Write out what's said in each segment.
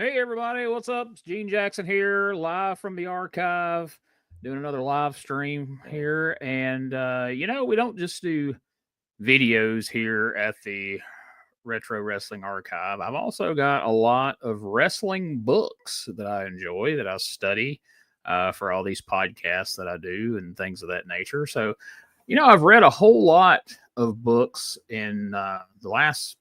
Hey everybody, what's up? It's Gene Jackson here, live from the archive, doing another live stream here. And we don't just do videos here at the Retro Wrestling Archive. I've also got a lot of wrestling books that I enjoy, that I study for all these podcasts that I do and things of that nature. So, I've read a whole lot of books in the last,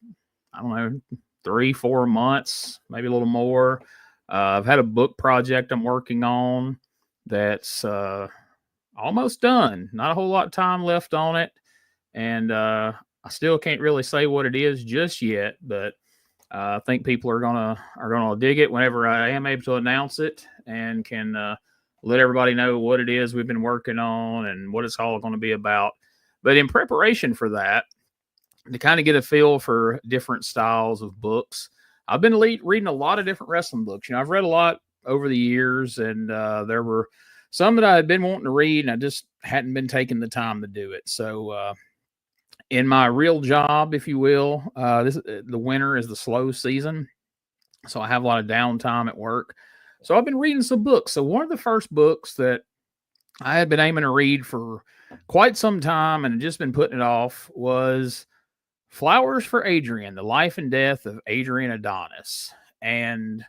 I don't know, 3, 4 months, maybe a little more. I've had a book project I'm working on that's almost done. Not a whole lot of time left on it, and I still can't really say what it is just yet. But I think people are gonna dig it whenever I am able to announce it and can let everybody know what it is we've been working on and what it's all going to be about. But in preparation for that, to kind of get a feel for different styles of books. I've been reading a lot of different wrestling books. I've read a lot over the years, and there were some that I had been wanting to read, and I just hadn't been taking the time to do it. So, in my real job, if you will, the winter is the slow season, so I have a lot of downtime at work. So I've been reading some books. So one of the first books that I had been aiming to read for quite some time and had just been putting it off was Flowers for Adrian, The Life and Death of Adrian Adonis. And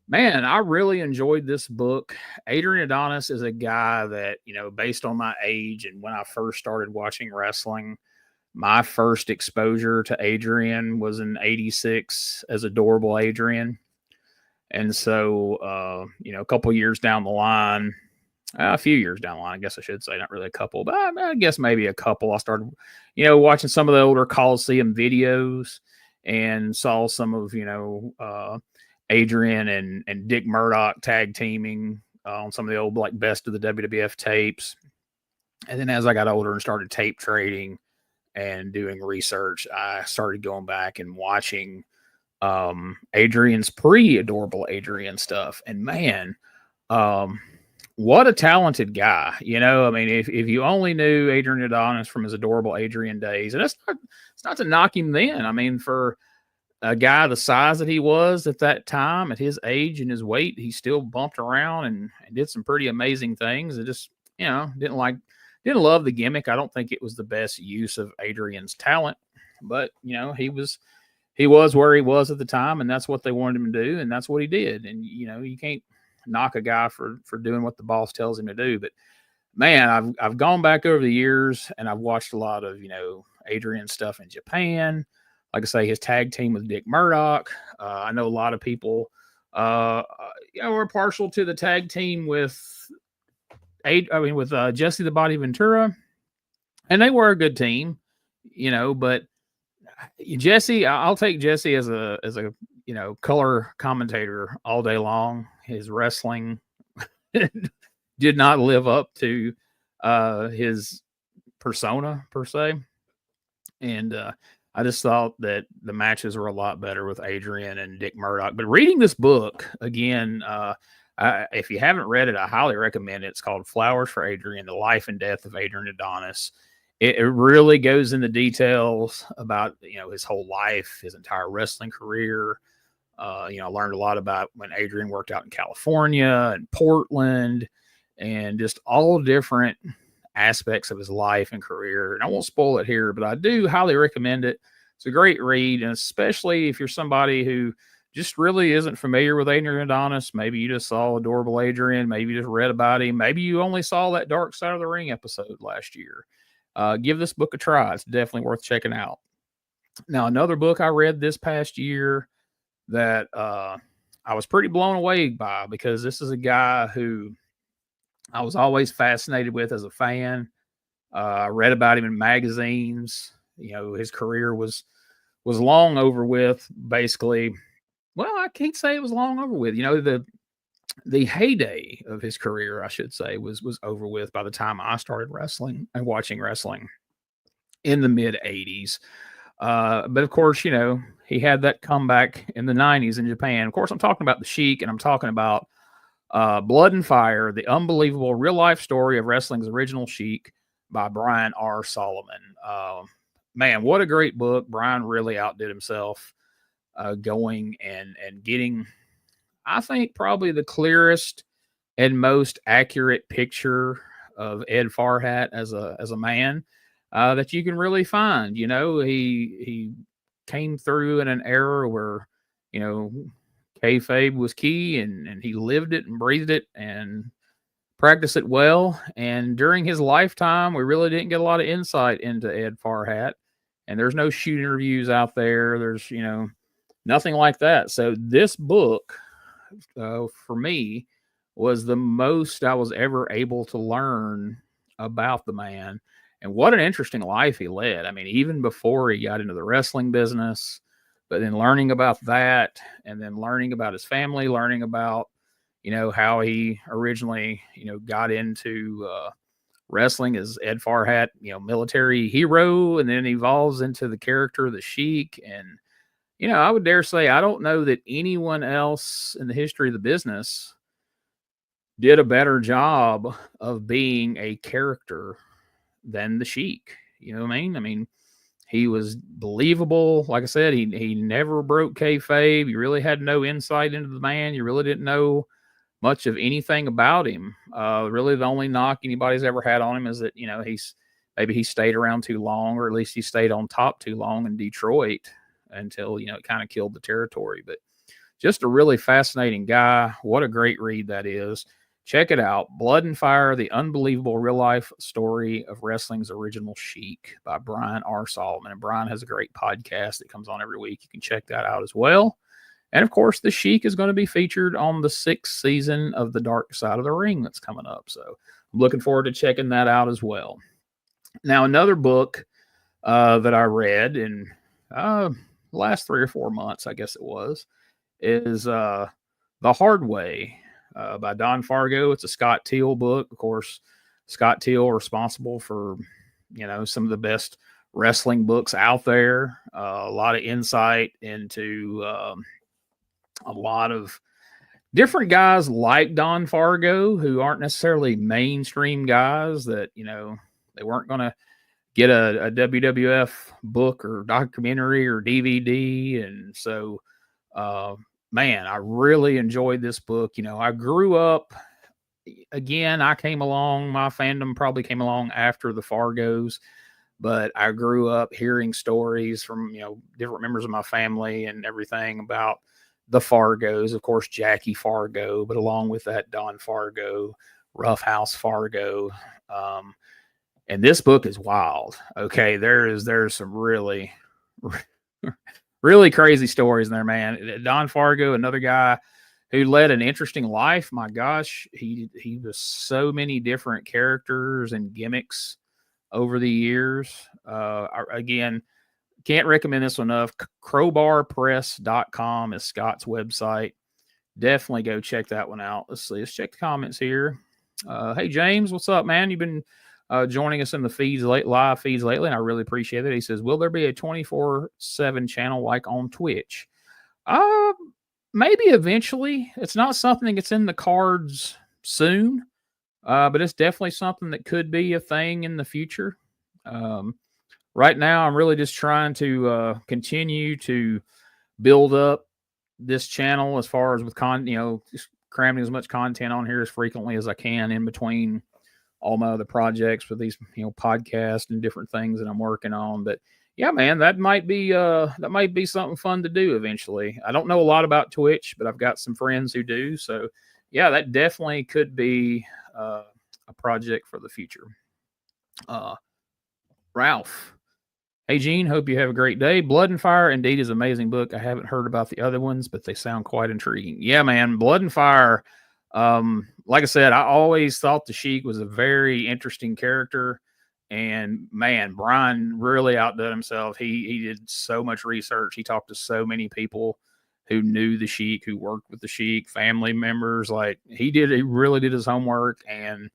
man, I really enjoyed this book. Adrian Adonis is a guy that, based on my age and when I first started watching wrestling, my first exposure to Adrian was in '86 as Adorable Adrian. And so, a couple years down the line, a few years down the line, I guess I should say, not really a couple, but I guess maybe a couple. I started, watching some of the older Coliseum videos and saw some of, Adrian and Dick Murdoch tag teaming on some of the old, like, best of the WWF tapes. And then as I got older and started tape trading and doing research, I started going back and watching Adrian's pre-Adorable Adrian stuff. And man, um, what a talented guy. I mean, if you only knew Adrian Adonis from his Adorable Adrian days, and it's not to knock him then. I mean, for a guy the size that he was at that time, at his age and his weight, he still bumped around and did some pretty amazing things. It just, didn't love the gimmick. I don't think it was the best use of Adrian's talent, but he was where he was at the time, and that's what they wanted him to do, and that's what he did. And you can't knock a guy for doing what the boss tells him to do. But man, I've gone back over the years and I've watched a lot of Adrian stuff in Japan. Like I say, his tag team with Dick Murdoch. I know a lot of people were partial to the tag team with Jesse the Body Ventura, and they were a good team, but Jesse, I'll take Jesse as a color commentator all day long. His wrestling did not live up to his persona per se, and I just thought that the matches were a lot better with Adrian and Dick Murdoch. But reading this book again, if you haven't read it, I highly recommend it. It's called Flowers for Adrian: The Life and Death of Adrian Adonis. It really goes into details about his whole life, his entire wrestling career. I learned a lot about when Adrian worked out in California and Portland, and just all different aspects of his life and career. And I won't spoil it here, but I do highly recommend it. It's a great read, and especially if you're somebody who just really isn't familiar with Adrian Adonis. Maybe you just saw Adorable Adrian. Maybe you just read about him. Maybe you only saw that Dark Side of the Ring episode last year. Give this book a try. It's definitely worth checking out. Now, another book I read this past year that I was pretty blown away by, because this is a guy who I was always fascinated with as a fan. I read about him in magazines. His career was long over with, basically. Well, I can't say it was long over with. The heyday of his career, I should say, was over with by the time I started wrestling and watching wrestling in the mid '80s. But of course, he had that comeback in the '90s in Japan. Of course, I'm talking about the Sheik, and I'm talking about Blood and Fire: The Unbelievable Real Life Story of Wrestling's Original Sheik by Brian R. Solomon. Man, what a great book! Brian really outdid himself, going and getting I think probably the clearest and most accurate picture of Ed Farhat as a man that you can really find. You know, he came through in an era where, you know, kayfabe was key, and he lived it and breathed it and practiced it well. And during his lifetime, we really didn't get a lot of insight into Ed Farhat. And there's no shoot interviews out there. There's, you know, nothing like that. So this book, for me, was the most I was ever able to learn about the man. And what an interesting life he led. I mean, even before he got into the wrestling business, but then learning about that, and then learning about his family, learning about, you know, how he originally, you know, got into wrestling as Ed Farhat, you know, military hero, and then evolves into the character of the Sheik. And, you know, I would dare say I don't know that anyone else in the history of the business did a better job of being a character than the Sheik. You know what I mean? I mean, he was believable. Like I said, he never broke kayfabe. You really had no insight into the man. You really didn't know much of anything about him. Really, the only knock anybody's ever had on him is that, you know, maybe he stayed around too long, or at least he stayed on top too long in Detroit until, you know, it kind of killed the territory. But just a really fascinating guy. What a great read that is. Check it out. Blood and Fire, the unbelievable real life story of wrestling's original Sheik by Brian R. Solomon. And Brian has a great podcast that comes on every week. You can check that out as well. And of course, the Sheik is going to be featured on the 6th season of The Dark Side of the Ring that's coming up. So I'm looking forward to checking that out as well. Now, another book that I read in the last 3 or 4 months, I guess it was, is The Hard Way by Don Fargo. It's a Scott Teal book. Of course, Scott Teal responsible for, you know, some of the best wrestling books out there. A lot of insight into a lot of different guys like Don Fargo who aren't necessarily mainstream guys that, you know, they weren't going to get a WWF book or documentary or DVD. And so, man, I really enjoyed this book. You know, I grew up, again, I came along, my fandom probably came along after the Fargos, but I grew up hearing stories from, you know, different members of my family and everything about the Fargos, of course, Jackie Fargo, but along with that, Don Fargo, Roughhouse Fargo. And this book is wild. Okay, there's some really, really crazy stories in there, man. Don Fargo, another guy who led an interesting life. My gosh, he was so many different characters and gimmicks over the years. Again, can't recommend this enough. Crowbarpress.com is Scott's website. Definitely go check that one out. Let's see. Let's check the comments here. Hey, James, what's up, man? You've been joining us in the live feeds lately, and I really appreciate it. He says, will there be a 24/7 channel like on Twitch? Maybe eventually. It's not something that's in the cards soon, but it's definitely something that could be a thing in the future. Right now, I'm really just trying to continue to build up this channel as far as with just cramming as much content on here as frequently as I can in between all my other projects with these, podcasts and different things that I'm working on. But yeah, man, that might be something fun to do eventually. I don't know a lot about Twitch, but I've got some friends who do. So yeah, that definitely could be a project for the future. Ralph. Hey, Gene, hope you have a great day. Blood and Fire indeed is an amazing book. I haven't heard about the other ones, but they sound quite intriguing. Yeah, man, Blood and Fire. Like I said, I always thought the Sheik was a very interesting character. And, man, Brian really outdid himself. He did so much research. He talked to so many people who knew the Sheik, who worked with the Sheik, family members. Like, he really did his homework, and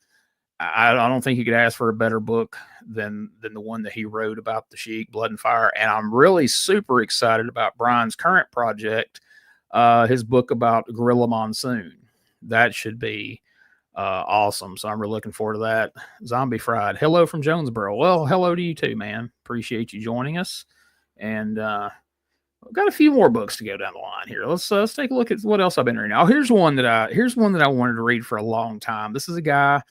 I don't think you could ask for a better book than the one that he wrote about the Sheik, Blood and Fire. And I'm really super excited about Brian's current project, his book about Gorilla Monsoon. That should be awesome. So I'm really looking forward to that. Zombie Fried. Hello from Jonesboro. Well, hello to you too, man. Appreciate you joining us. And I've got a few more books to go down the line here. Let's take a look at what else I've been reading. Now, here's one that I wanted to read for a long time. This is a guy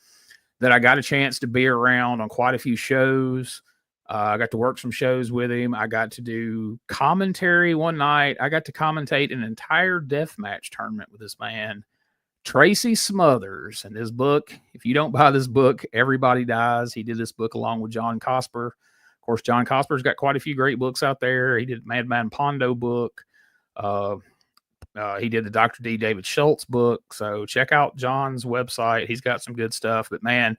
that I got a chance to be around on quite a few shows. I got to work some shows with him. I got to do commentary one night. I got to commentate an entire deathmatch tournament with this man, Tracy Smothers. And this book, if you don't buy this book, everybody dies. He did this book along with John Cosper. Of course, John Cosper's got quite a few great books out there. He did Madman Pondo book. He did the Dr. D. David Schultz book. So check out John's website. He's got some good stuff. But man,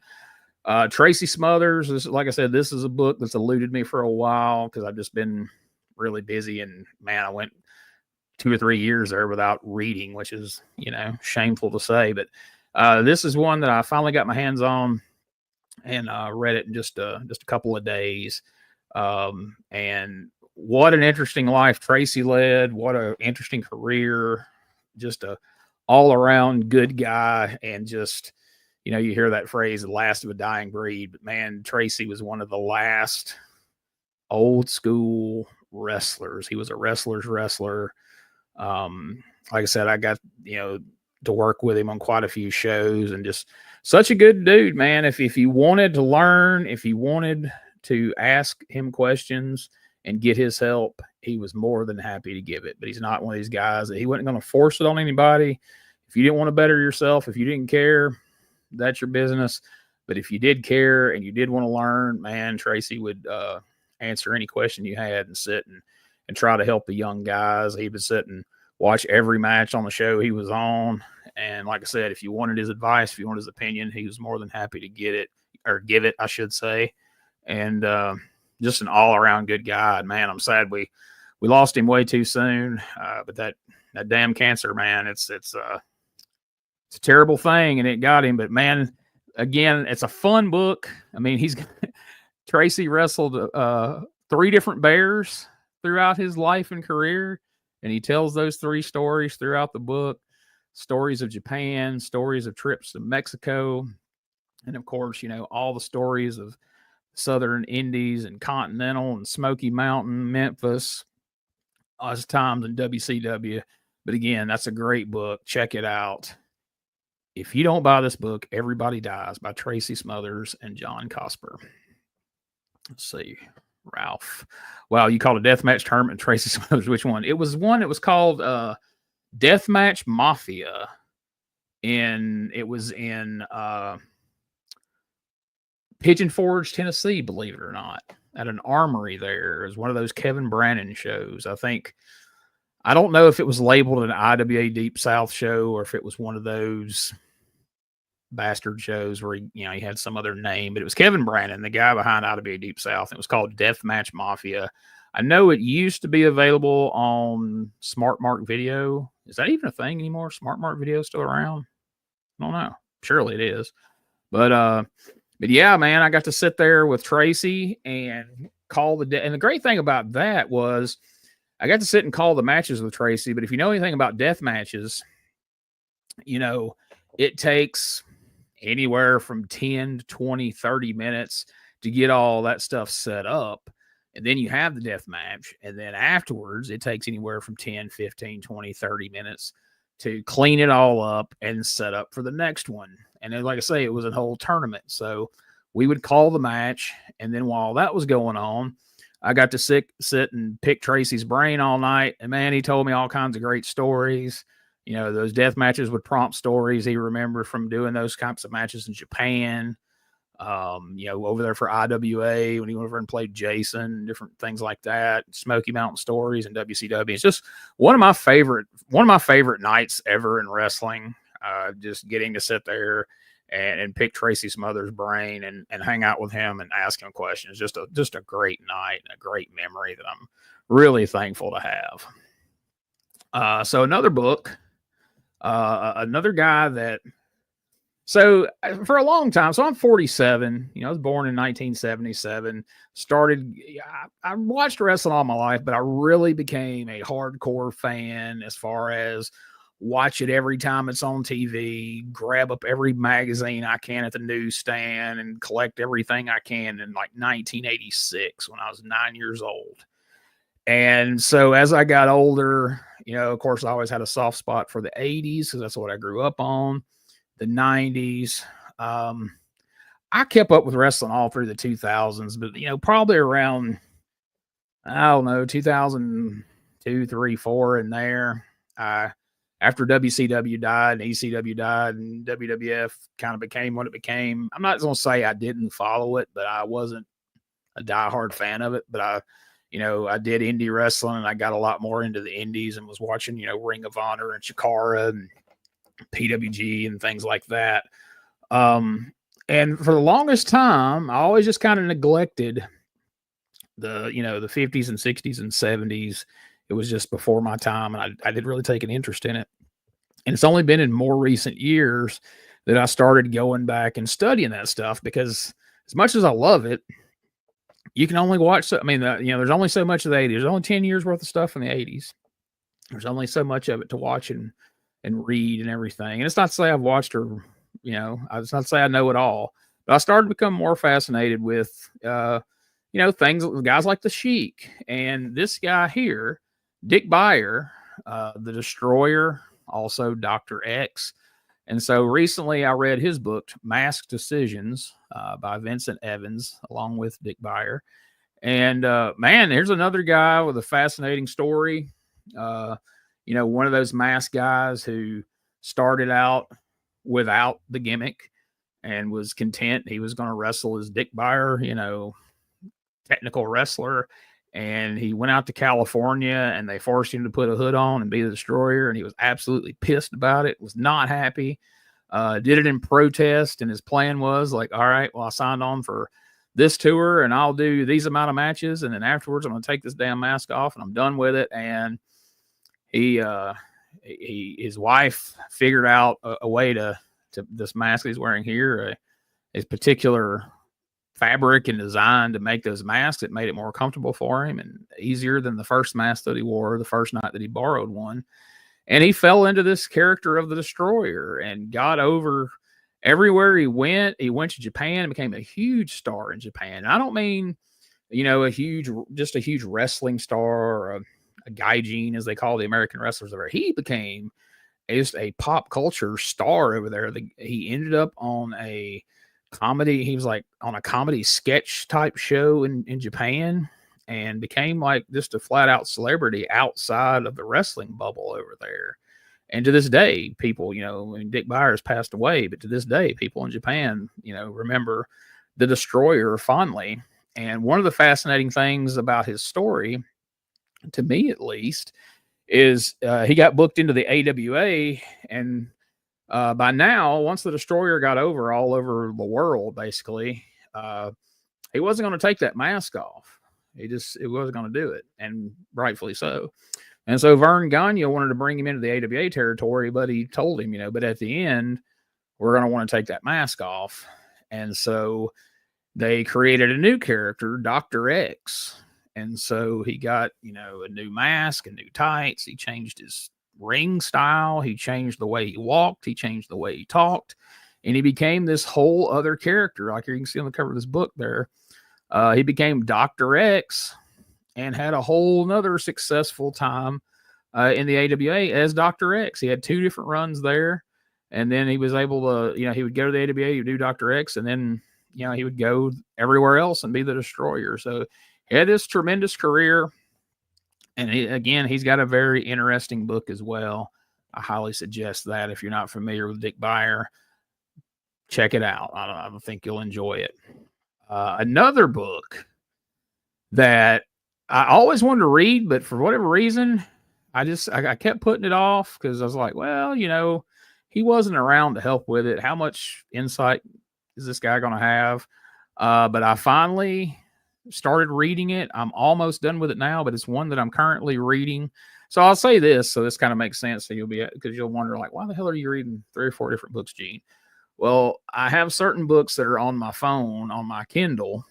Tracy Smothers is, like I said, this is a book that's eluded me for a while because I've just been really busy. And man, I went 2 or 3 years there without reading, which is, shameful to say. But this is one that I finally got my hands on and read it in just a couple of days. And what an interesting life Tracy led. What an interesting career. Just a all around good guy. And just, you hear that phrase, the last of a dying breed. But man, Tracy was one of the last old school wrestlers. He was a wrestler's wrestler. Like I said, I got, to work with him on quite a few shows, and just such a good dude, man. If you wanted to learn, if you wanted to ask him questions and get his help, he was more than happy to give it. But he's not one of these guys that he wasn't going to force it on anybody. If you didn't want to better yourself, if you didn't care, that's your business. But if you did care and you did want to learn, man, Tracy would answer any question you had and sit and try to help the young guys. He would sit and watch every match on the show he was on. And like I said, if you wanted his advice, if you wanted his opinion, he was more than happy to get it, or give it, I should say. And just an all-around good guy. And man, I'm sad we lost him way too soon. But that damn cancer, man, it's a terrible thing, and it got him. But man, again, it's a fun book. I mean, Tracy wrestled 3 different bears throughout his life and career, and he tells those 3 stories throughout the book. Stories of Japan, stories of trips to Mexico, and of course, all the stories of Southern Indies and Continental and Smoky Mountain, Memphis, his times in WCW. But again, that's a great book. Check it out. If you don't buy this book, Everybody Dies by Tracy Smothers and John Cosper. Let's see. Ralph. Wow, you called a deathmatch tournament, Tracy Smothers. Which one? It was called Deathmatch Mafia. And it was in Pigeon Forge, Tennessee, believe it or not, at an armory there. It was one of those Kevin Brannon shows. I don't know if it was labeled an IWA Deep South show or if it was one of those bastard shows where he had some other name, but it was Kevin Brannon, the guy behind IWA Deep South. It was called Deathmatch Mafia. I know it used to be available on Smart Mark Video. Is that even a thing anymore? Smart Mark Video still around? I don't know. Surely it is. But yeah, man, I got to sit there with Tracy and call and the great thing about that was I got to sit and call the matches with Tracy. But if you know anything about death matches, it takes anywhere from 10 to 20, 30 minutes to get all that stuff set up. And then you have the death match. And then afterwards, it takes anywhere from 10, 15, 20, 30 minutes to clean it all up and set up for the next one. And then, like I say, it was a whole tournament. So we would call the match. And then while that was going on, I got to sit and pick Tracy's brain all night. And man, he told me all kinds of great stories. Those death matches would prompt stories he remembered from doing those types of matches in Japan. Over there for IWA when he went over and played Jason, different things like that. Smoky Mountain Stories and WCW. It's just one of my favorite nights ever in wrestling. Just getting to sit there and pick Tracy Smothers' brain and hang out with him and ask him questions. Just a great night and a great memory that I'm really thankful to have. So another book. Another guy that, so for a long time, so I'm 47, I was born in 1977, I watched wrestling all my life, but I really became a hardcore fan as far as watch it every time it's on TV, grab up every magazine I can at the newsstand and collect everything I can in like 1986 when I was 9 years old. And so as I got older, of course, I always had a soft spot for the 80s because that's what I grew up on, the 90s. Um, I kept up with wrestling all through the 2000s, but, probably around, I don't know, 2002, 3, 4 in there. After WCW died and ECW died and WWF kind of became what it became, I'm not going to say I didn't follow it, but I wasn't a diehard fan of it. But I did indie wrestling and I got a lot more into the indies and was watching, Ring of Honor and Chikara and PWG and things like that. And for the longest time, I always just kind of neglected the 50s and 60s and 70s. It was just before my time, and I didn't really take an interest in it. And it's only been in more recent years that I started going back and studying that stuff, because as much as I love it, you can only watch. There's only so much of the 80s. There's only 10 years worth of stuff in the 80s. There's only so much of it to watch and read and everything. And it's not to say I've watched or, it's not to say I know it all, but I started to become more fascinated with, things, guys like the Sheik and this guy here, Dick Beyer, the Destroyer, also Dr. X. And so recently I read his book, Mask Decisions, by Vincent Evans, along with Dick Beyer. And man, here's another guy with a fascinating story. One of those masked guys who started out without the gimmick and was content he was going to wrestle as Dick Beyer, technical wrestler. And he went out to California and they forced him to put a hood on and be the Destroyer. And he was absolutely pissed about it, was not happy, did it in protest. And his plan was like, all right, well, I signed on for this tour and I'll do these amount of matches. And then afterwards, I'm going to take this damn mask off and I'm done with it. And his wife figured out a way to this mask he's wearing here, his particular fabric and design to make those masks. It made it more comfortable for him and easier than the first mask that he wore the first night that he borrowed one. And he fell into this character of the Destroyer and got over everywhere he went. He went to Japan and became a huge star in Japan. And I don't mean, a huge wrestling star or a gaijin, as they call the American wrestlers over. He became just a pop culture star over there. He ended up on a comedy. He was like on a comedy sketch type show in Japan and became like just a flat out celebrity outside of the wrestling bubble over there. And to this day, people, Dick Byers passed away, but to this day, people in Japan, remember the Destroyer fondly. And one of the fascinating things about his story, to me at least, is he got booked into the AWA. And by now, once the Destroyer got over all over the world, basically, he wasn't going to take that mask off. It wasn't going to do it, and rightfully so. And so Verne Gagne wanted to bring him into the AWA territory, but he told him, but at the end, we're going to want to take that mask off. And so they created a new character, Dr. X. And so he got, a new mask and new tights. He changed his ring style. He changed the way he walked. He changed the way he talked. And he became this whole other character. Like you can see on the cover of this book there. He became Dr. X and had a whole nother successful time in the AWA as Dr. X. He had 2 different runs there. And then he was able to, he would go to the AWA, he would do Dr. X, and then, he would go everywhere else and be the Destroyer. So he had this tremendous career. And he's got a very interesting book as well. I highly suggest that if you're not familiar with Dick Beyer, check it out. I think you'll enjoy it. Another book that I always wanted to read, but for whatever reason, I kept putting it off because I was like, well, he wasn't around to help with it. How much insight is this guy going to have? But I finally started reading it. I'm almost done with it now, but it's one that I'm currently reading. So I'll say this, so this kind of makes sense. So you'll wonder like, why the hell are you reading 3 or 4 different books, Gene? Well, I have certain books that are on my phone, on my Kindle,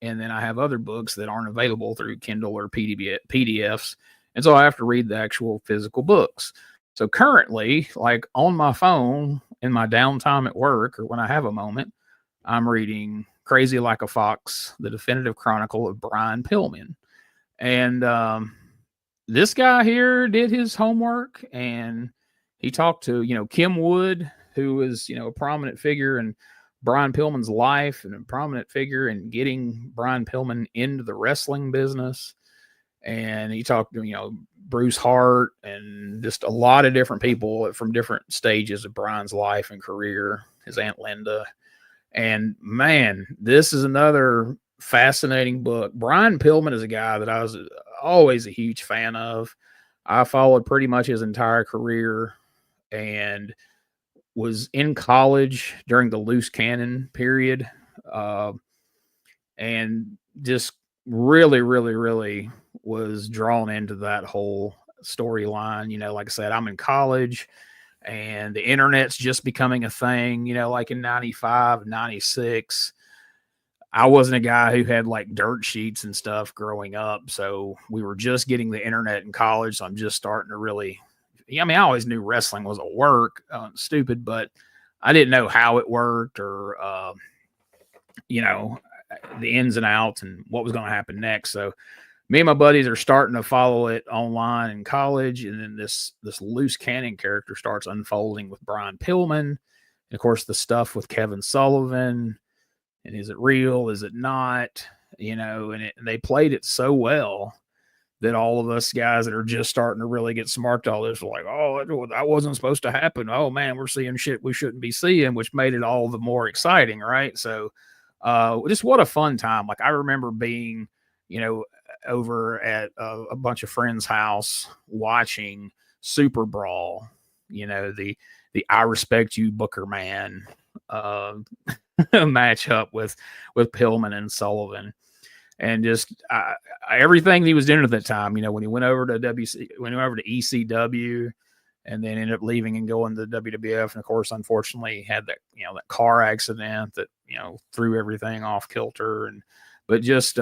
and then I have other books that aren't available through Kindle or PDFs. And so I have to read the actual physical books. So currently, like on my phone in my downtime at work or when I have a moment, I'm reading Crazy Like a Fox, The Definitive Chronicle of Brian Pillman. And this guy here did his homework, and he talked to, Kim Wood, who was, a prominent figure in Brian Pillman's life and a prominent figure in getting Brian Pillman into the wrestling business. And he talked to, Bruce Hart and just a lot of different people from different stages of Brian's life and career, his Aunt Linda. And man, this is another fascinating book. Brian Pillman is a guy that I was always a huge fan of. I followed pretty much his entire career and was in college during the loose cannon period. And just really, really, really was drawn into that whole storyline. Like I said, I'm in college and the internet's just becoming a thing, like in 95, 96. I wasn't a guy who had like dirt sheets and stuff growing up. So we were just getting the internet in college. So I'm just starting to really, I always knew wrestling was a work, stupid, but I didn't know how it worked or, the ins and outs and what was going to happen next. So me and my buddies are starting to follow it online in college. And then this loose cannon character starts unfolding with Brian Pillman. And of course, the stuff with Kevin Sullivan. And is it real? Is it not? And they played it so well that all of us guys that are just starting to really get smart to all this were like, oh, that wasn't supposed to happen. Oh, man, we're seeing shit we shouldn't be seeing, which made it all the more exciting, right? So just what a fun time. Like I remember being, over at a bunch of friends' house watching Super Brawl, the I Respect You Booker Man match up with Pillman and Sullivan, and just everything he was doing at that time. When he went over to ECW, and then ended up leaving and going to the WWF, and of course, unfortunately, he had that that car accident that threw everything off kilter, but just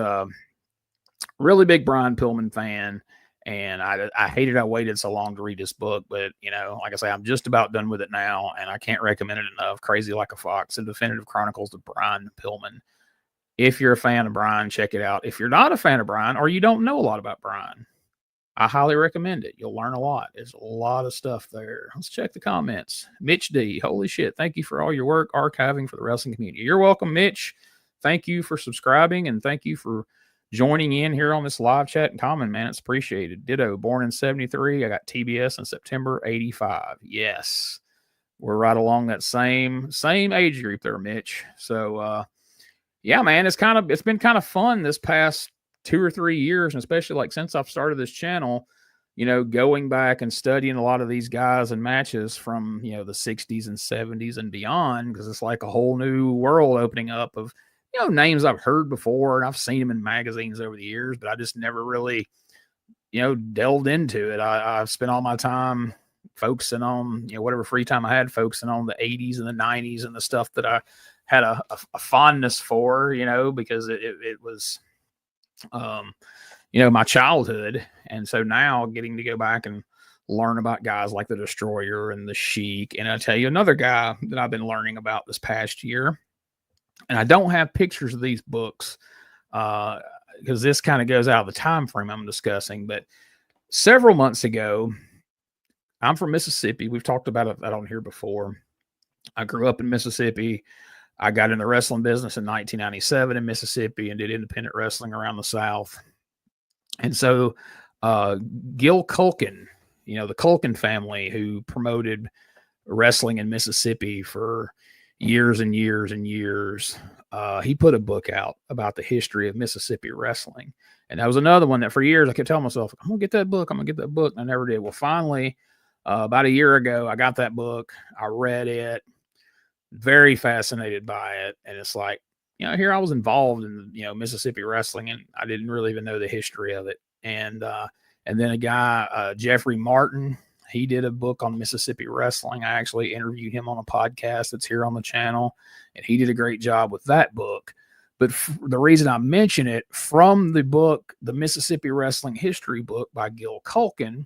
really big Brian Pillman fan. And I hated I waited so long to read this book, but like I say, I'm just about done with it now, and I can't recommend it enough. Crazy Like a Fox: The Definitive Chronicles of Brian Pillman. If you're a fan of Brian, check it out. If you're not a fan of Brian or you don't know a lot about Brian, I highly recommend it. You'll learn a lot. There's a lot of stuff there. Let's check the comments. Mitch D, holy shit! Thank you for all your work archiving for the wrestling community. You're welcome, Mitch. Thank you for subscribing, and thank you for joining in here on this live chat and comment, man. It's appreciated. Ditto. Born in 73. I got TBS in September 85. Yes. We're right along that same age group there, Mitch. So yeah, man, it's been kind of fun this past 2 or 3 years, and especially like since I've started this channel, going back and studying a lot of these guys and matches from, the 60s and 70s and beyond, because it's like a whole new world opening up of names I've heard before, and I've seen them in magazines over the years, but I just never really, delved into it. I've spent all my time focusing on, whatever free time I had, focusing on the 80s and the 90s and the stuff that I had a fondness for, because it was, my childhood. And so now getting to go back and learn about guys like the Destroyer and the Sheik. And I'll tell you another guy that I've been learning about this past year. And I don't have pictures of these books because this kind of goes out of the time frame I'm discussing. But several months ago, I'm from Mississippi. We've talked about that on here before. I grew up in Mississippi. I got in the wrestling business in 1997 in Mississippi and did independent wrestling around the South. And so Gil Culkin, the Culkin family who promoted wrestling in Mississippi for years and years and years. He put a book out about the history of Mississippi wrestling. And that was another one that for years I kept telling myself, I'm going to get that book. I'm going to get that book. And I never did. Well, finally, about a year ago, I got that book. I read it, very fascinated by it. And it's like, here I was involved in, Mississippi wrestling, and I didn't really even know the history of it. And then a guy, Jeffrey Martin, he did a book on Mississippi wrestling. I actually interviewed him on a podcast that's here on the channel, and he did a great job with that book. But the reason I mention it, from the book, the Mississippi Wrestling History book by Gil Culkin,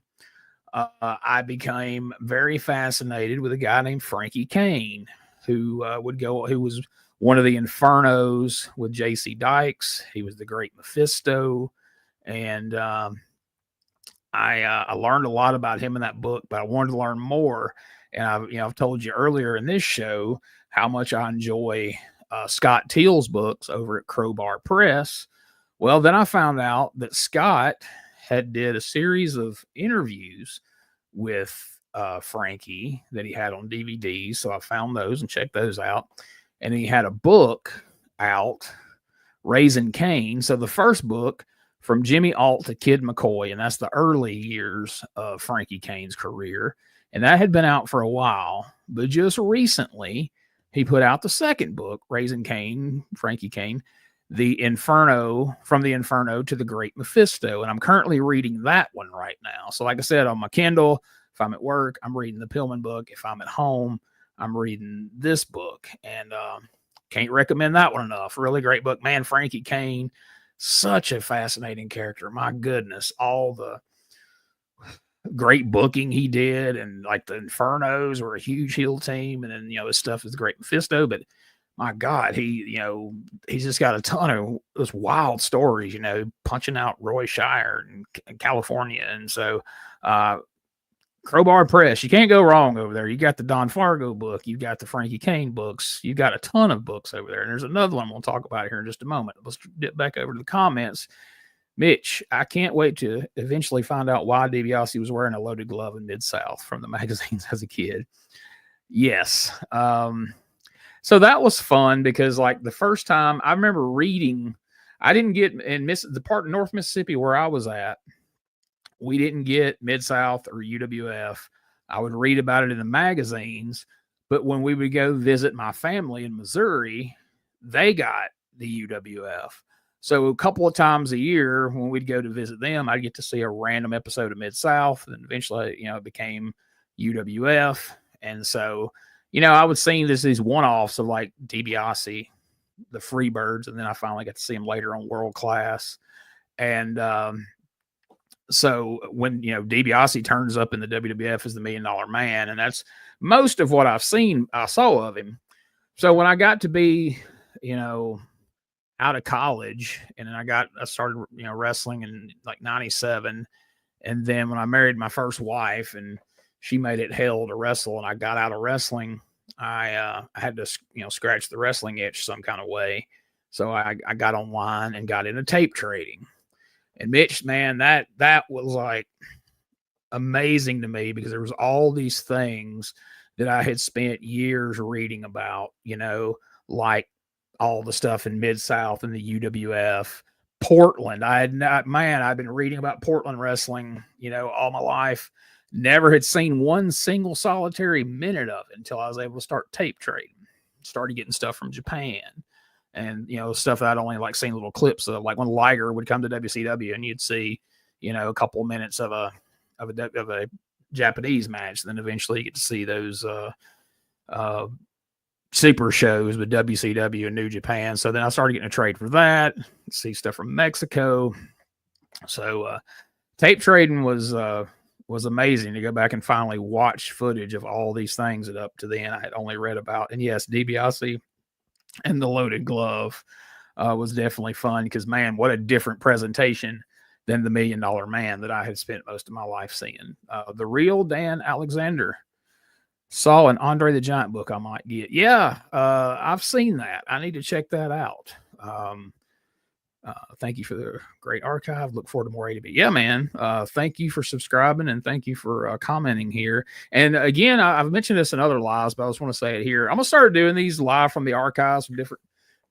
I became very fascinated with a guy named Frankie Kane, who was one of the Infernos with J.C. Dykes. He was the Great Mephisto. And I learned a lot about him in that book, but I wanted to learn more. And I've told you earlier in this show how much I enjoy Scott Teal's books over at Crowbar Press. Well, then I found out that Scott had did a series of interviews with Frankie that he had on DVDs. So I found those and checked those out. And he had a book out, Raising Cain. So the first book, From Jimmy Alt to Kid McCoy, and that's the early years of Frankie Cain's career. And that had been out for a while, but just recently he put out the second book, Raising Cain, Frankie Cain, the Inferno, From the Inferno to the Great Mephisto. And I'm currently reading that one right now. So like I said, on my Kindle, if I'm at work, I'm reading the Pillman book. If I'm at home, I'm reading this book. And can't recommend that one enough. Really great book. Man, Frankie Cain, such a fascinating character. My goodness, all the great booking he did, and like the Infernos were a huge heel team, and then his stuff is the Great Mephisto. But my God, he's just got a ton of those wild stories, punching out Roy Shire in California. And so Crowbar Press, you can't go wrong over there. You got the Don Fargo book, you got the Frankie Cain books, you got a ton of books over there. And there's another one we'll talk about here in just a moment. Let's get back over to the comments. Mitch, I can't wait to eventually find out why DiBiase was wearing a loaded glove in Mid-South from the magazines as a kid. Yes. So that was fun because like the first time I remember reading, I didn't get in the part of North Mississippi where I was at, we didn't get Mid-South or UWF. I would read about it in the magazines, but when we would go visit my family in Missouri, they got the UWF. So a couple of times a year when we'd go to visit them, I'd get to see a random episode of Mid-South, and eventually, it became UWF. And so, I would see these one-offs of like DiBiase, the Freebirds, and then I finally got to see him later on World Class. And so when, DiBiase turns up in the WWF as the $1 Million Man, and that's most of what I saw of him. So when I got to be, out of college, and then I started, wrestling in like 97. And then when I married my first wife and she made it hell to wrestle, and I got out of wrestling, I had to, scratch the wrestling itch some kind of way. So I got online and got into tape trading. And Mitch, man, that was like amazing to me because there was all these things that I had spent years reading about, like all the stuff in Mid-South and the UWF, Portland. I've been reading about Portland wrestling, all my life. Never had seen one single solitary minute of it until I was able to start tape trading. Started getting stuff from Japan and, stuff that I'd only like seen little clips of, like when Liger would come to WCW and you'd see, a couple of minutes of a Japanese match. Then eventually you get to see those, super shows with WCW and New Japan. So then I started getting a trade for that, see stuff from Mexico. So tape trading was amazing to go back and finally watch footage of all these things that up to then I had only read about. And yes, DiBiase and the loaded glove was definitely fun because, man, what a different presentation than the $1 Million Man that I had spent most of my life seeing. The real Dan Alexander. Saw an Andre the Giant book I might get. Yeah, I've seen that. I need to check that out. Thank you for the great archive. Look forward to more A to B. Yeah, man. Thank you for subscribing and thank you for commenting here. And again, I've mentioned this in other lives, but I just want to say it here. I'm gonna start doing these live from the archives from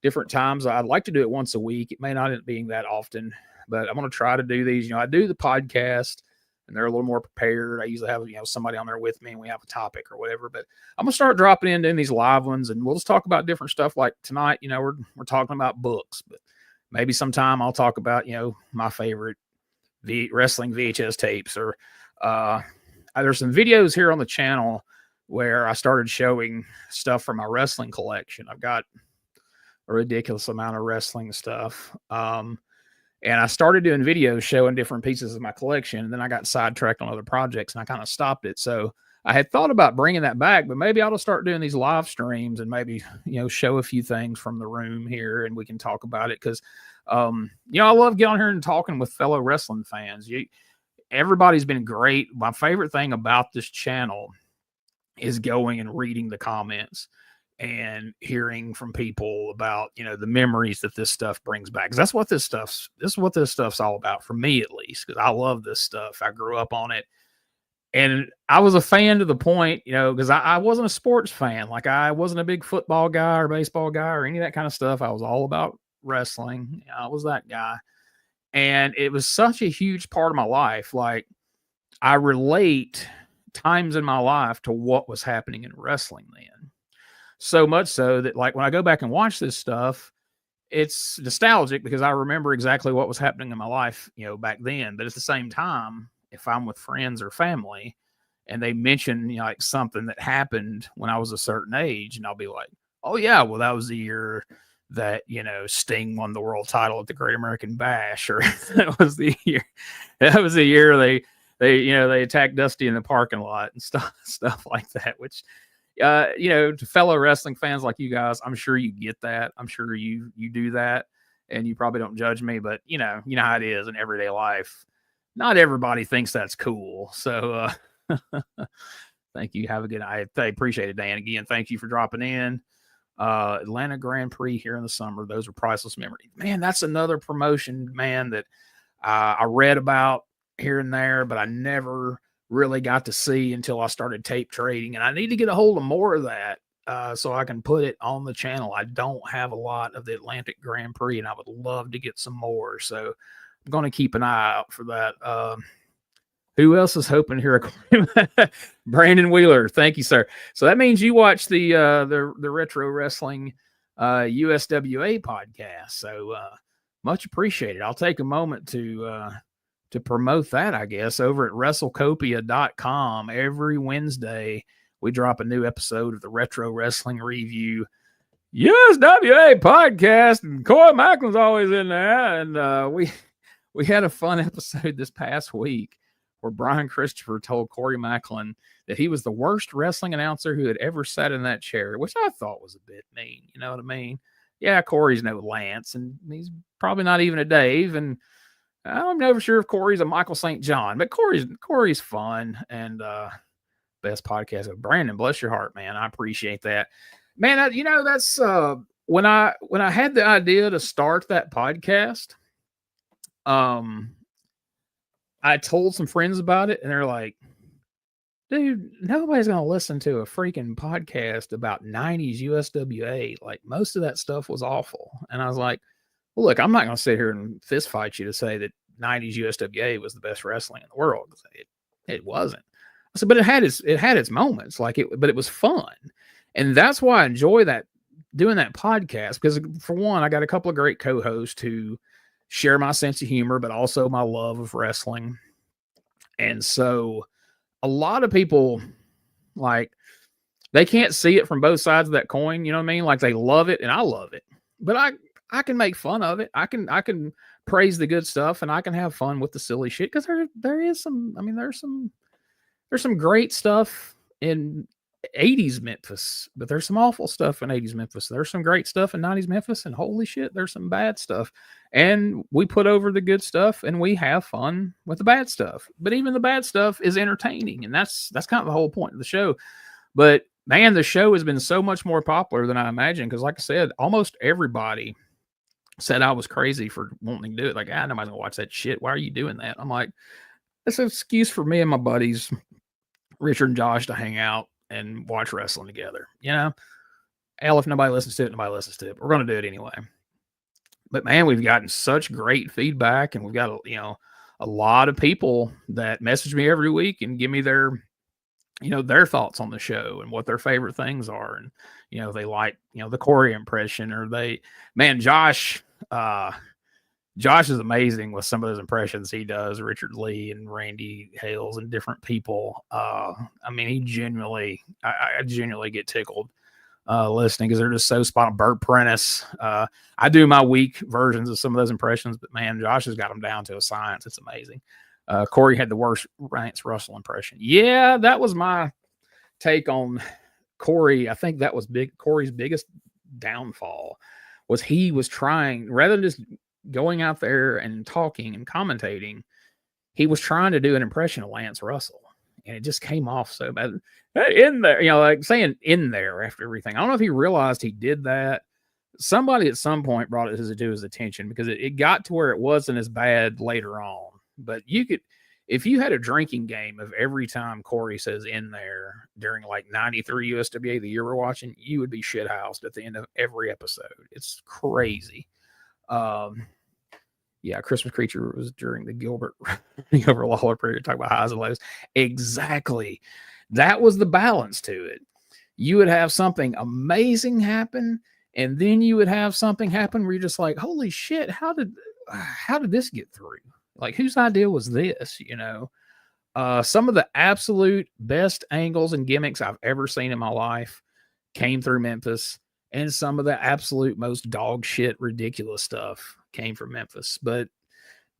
different times. I'd like to do it once a week. It may not end up being that often, but I'm gonna try to do these. I do the podcast, and they're a little more prepared. I usually have, somebody on there with me and we have a topic or whatever, but I'm going to start dropping in these live ones and we'll just talk about different stuff. Like tonight, we're talking about books, but maybe sometime I'll talk about, my favorite wrestling VHS tapes or, there's some videos here on the channel where I started showing stuff from my wrestling collection. I've got a ridiculous amount of wrestling stuff. And I started doing videos showing different pieces of my collection. And then I got sidetracked on other projects and I kind of stopped it. So I had thought about bringing that back, but maybe I'll start doing these live streams and maybe, show a few things from the room here and we can talk about it. Cause, I love getting on here and talking with fellow wrestling fans. Everybody's been great. My favorite thing about this channel is going and reading the comments and hearing from people about, the memories that this stuff brings back. Cause this is what this stuff's all about for me, at least. Cause I love this stuff. I grew up on it. And I was a fan to the point, because I wasn't a sports fan. Like I wasn't a big football guy or baseball guy or any of that kind of stuff. I was all about wrestling. I was that guy. And it was such a huge part of my life. Like I relate times in my life to what was happening in wrestling then. So much so that like when I go back and watch this stuff, it's nostalgic because I remember exactly what was happening in my life, back then. But at the same time, if I'm with friends or family and they mention like something that happened when I was a certain age, and I'll be like, oh yeah, well, that was the year that, Sting won the world title at the Great American Bash, or that was the year they attacked Dusty in the parking lot and stuff like that, which, to fellow wrestling fans like you guys, I'm sure you get that. I'm sure you do that and you probably don't judge me, but you know how it is in everyday life. Not everybody thinks that's cool. So, thank you. Have a good night. I appreciate it, Dan. Again, thank you for dropping in. Atlanta Grand Prix here in the summer. Those are priceless memories. Man, that's another promotion, man, that I read about here and there, but I never really got to see until I started tape trading. And I need to get a hold of more of that so I can put it on the channel. I don't have a lot of the Atlantic Grand Prix, and I would love to get some more. So I'm going to keep an eye out for that. Who else is hoping to hear a Brandon Wheeler? Thank you, sir. So that means you watch the Retro Wrestling USWA podcast. So much appreciated. I'll take a moment to promote that, I guess, over at WrestleCopia.com. Every Wednesday, we drop a new episode of the Retro Wrestling Review USWA podcast, and Corey Macklin's always in there. And we had a fun episode this past week where Brian Christopher told Corey Macklin that he was the worst wrestling announcer who had ever sat in that chair, which I thought was a bit mean. You know what I mean? Yeah, Corey's no Lance, and he's probably not even a Dave, and I'm never sure if Corey's a Michael St. John, but Corey's fun and best podcast of Brandon. Bless your heart, man. I appreciate that, man. That's when I had the idea to start that podcast. I told some friends about it, and they're like, dude, nobody's going to listen to a freaking podcast about 90s USWA. Like, most of that stuff was awful. And I was like, well, look, I'm not going to sit here and fist fight you to say that 90s USWA was the best wrestling in the world. It wasn't. I said, but it had its moments, but it was fun. And that's why I enjoy doing that podcast, because for one, I got a couple of great co-hosts who share my sense of humor, but also my love of wrestling. And so a lot of people, like, they can't see it from both sides of that coin. You know what I mean? Like, they love it and I love it, but I can make fun of it. I can praise the good stuff, and I can have fun with the silly shit. Cause there's some great stuff in 80s Memphis, but there's some awful stuff in 80s Memphis. There's some great stuff in 90s Memphis, and holy shit, there's some bad stuff. And we put over the good stuff, and we have fun with the bad stuff. But even the bad stuff is entertaining, and that's kind of the whole point of the show. But man, the show has been so much more popular than I imagined, because like I said, almost everybody said I was crazy for wanting to do it. Like, nobody's gonna watch that shit. Why are you doing that? I'm like, it's an excuse for me and my buddies, Richard and Josh, to hang out and watch wrestling together. Hell, if nobody listens to it, nobody listens to it. We're going to do it anyway. But man, we've gotten such great feedback, and we've got a lot of people that message me every week and give me their thoughts on the show and what their favorite things are. And, they like, the Corey impression, or Josh is amazing with some of those impressions he does, Richard Lee and Randy Hales and different people. He genuinely, I genuinely get tickled listening, because they're just so spot on. Bert Prentice. I do my weak versions of some of those impressions, but man, Josh has got them down to a science. It's amazing. Corey had the worst Lance Russell impression. Yeah, that was my take on Corey, I think that was Corey's biggest downfall was he was trying, rather than just going out there and talking and commentating, he was trying to do an impression of Lance Russell. And it just came off so bad. In there, like saying in there after everything. I don't know if he realized he did that. Somebody at some point brought it to his attention because it got to where it wasn't as bad later on. But you could, if you had a drinking game of every time Corey says in there during like 93 USWA, the year we're watching, you would be shithoused at the end of every episode. It's crazy. Yeah, Christmas Creature was during the Gilbert Lawler period, talk about highs and lows. Exactly. That was the balance to it. You would have something amazing happen, and then you would have something happen where you're just like, holy shit, how did this get through? Like, whose idea was this? Some of the absolute best angles and gimmicks I've ever seen in my life came through Memphis, and some of the absolute most dog shit ridiculous stuff came from Memphis. But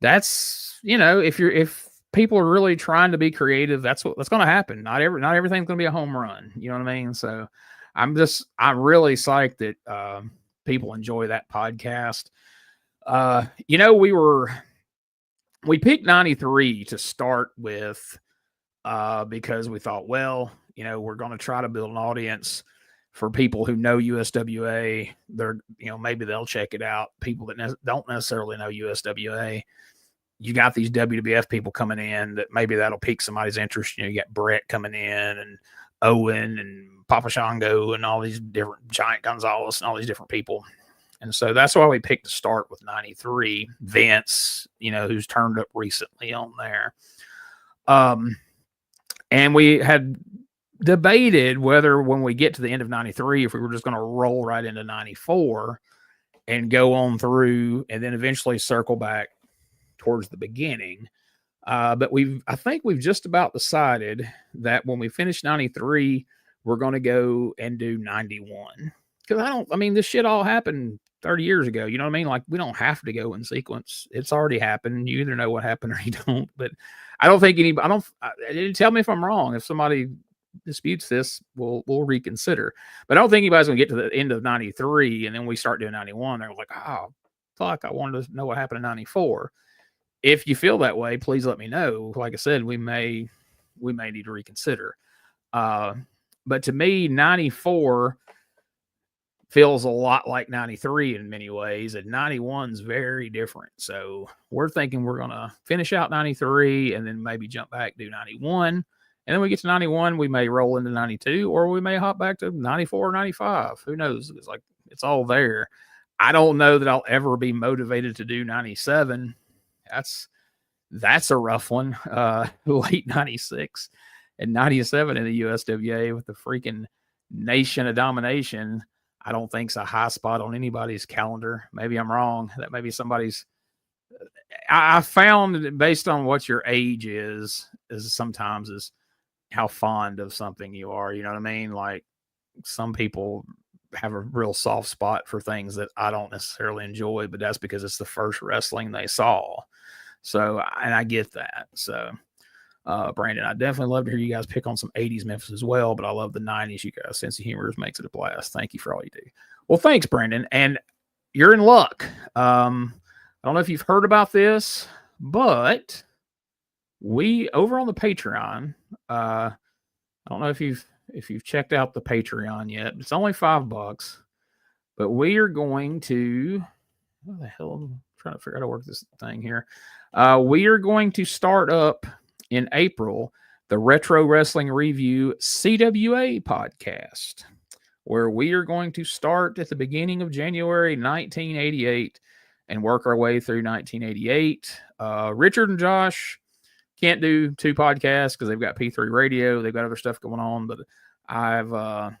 that's, if people are really trying to be creative, that's going to happen. Not everything's going to be a home run. You know what I mean? So I'm really psyched that people enjoy that podcast. We picked 93 to start with because we thought, well, we're going to try to build an audience for people who know USWA. Maybe they'll check it out. People that don't necessarily know USWA, you got these WWF people coming in that maybe that'll pique somebody's interest. You got Brett coming in and Owen and Papa Shango and all these different Giant Gonzalez and all these different people. And so that's why we picked to start with 93. Vince, who's turned up recently on there. And we had debated whether when we get to the end of 93, if we were just going to roll right into 94 and go on through and then eventually circle back towards the beginning. But I think we've just about decided that when we finish 93, we're going to go and do 91. Because this shit all happened 30 years ago. You know what I mean? Like, we don't have to go in sequence. It's already happened. You either know what happened or you don't. But I don't think tell me if I'm wrong. If somebody disputes this, we'll reconsider. But I don't think anybody's going to get to the end of 93 and then we start doing 91. They're like, oh, fuck, I wanted to know what happened in 94. If you feel that way, please let me know. Like I said, we may need to reconsider. But to me, 94 feels a lot like 93 in many ways, and 91's very different. So we're thinking we're going to finish out 93 and then maybe jump back, do 91. And then we get to 91, we may roll into 92, or we may hop back to 94 or 95. Who knows? It's like, it's all there. I don't know that I'll ever be motivated to do 97. That's a rough one. Late 96 and 97 in the USWA with the freaking Nation of Domination. I don't think it's a high spot on anybody's calendar. Maybe I'm wrong. That may be somebody's. I found, based on what your age is sometimes is how fond of something you are. You know what I mean? Like, some people have a real soft spot for things that I don't necessarily enjoy, but that's because it's the first wrestling they saw. So, and I get that. So, Brandon, I definitely love to hear you guys pick on some 80s Memphis as well, but I love the 90s. You guys' sense of humor makes it a blast. Thank you for all you do. Well, thanks, Brandon. And you're in luck. I don't know if you've heard about this, but we over on the Patreon, I don't know if you've checked out the Patreon yet. It's only $5, but we are going to, what the hell? I'm trying to figure out how to work this thing here. We are going to start up in April the Retro Wrestling Review CWA podcast, where we are going to start at the beginning of January 1988 and work our way through 1988. Richard and Josh can't do 2 podcasts because they've got P3 Radio. They've got other stuff going on, but I've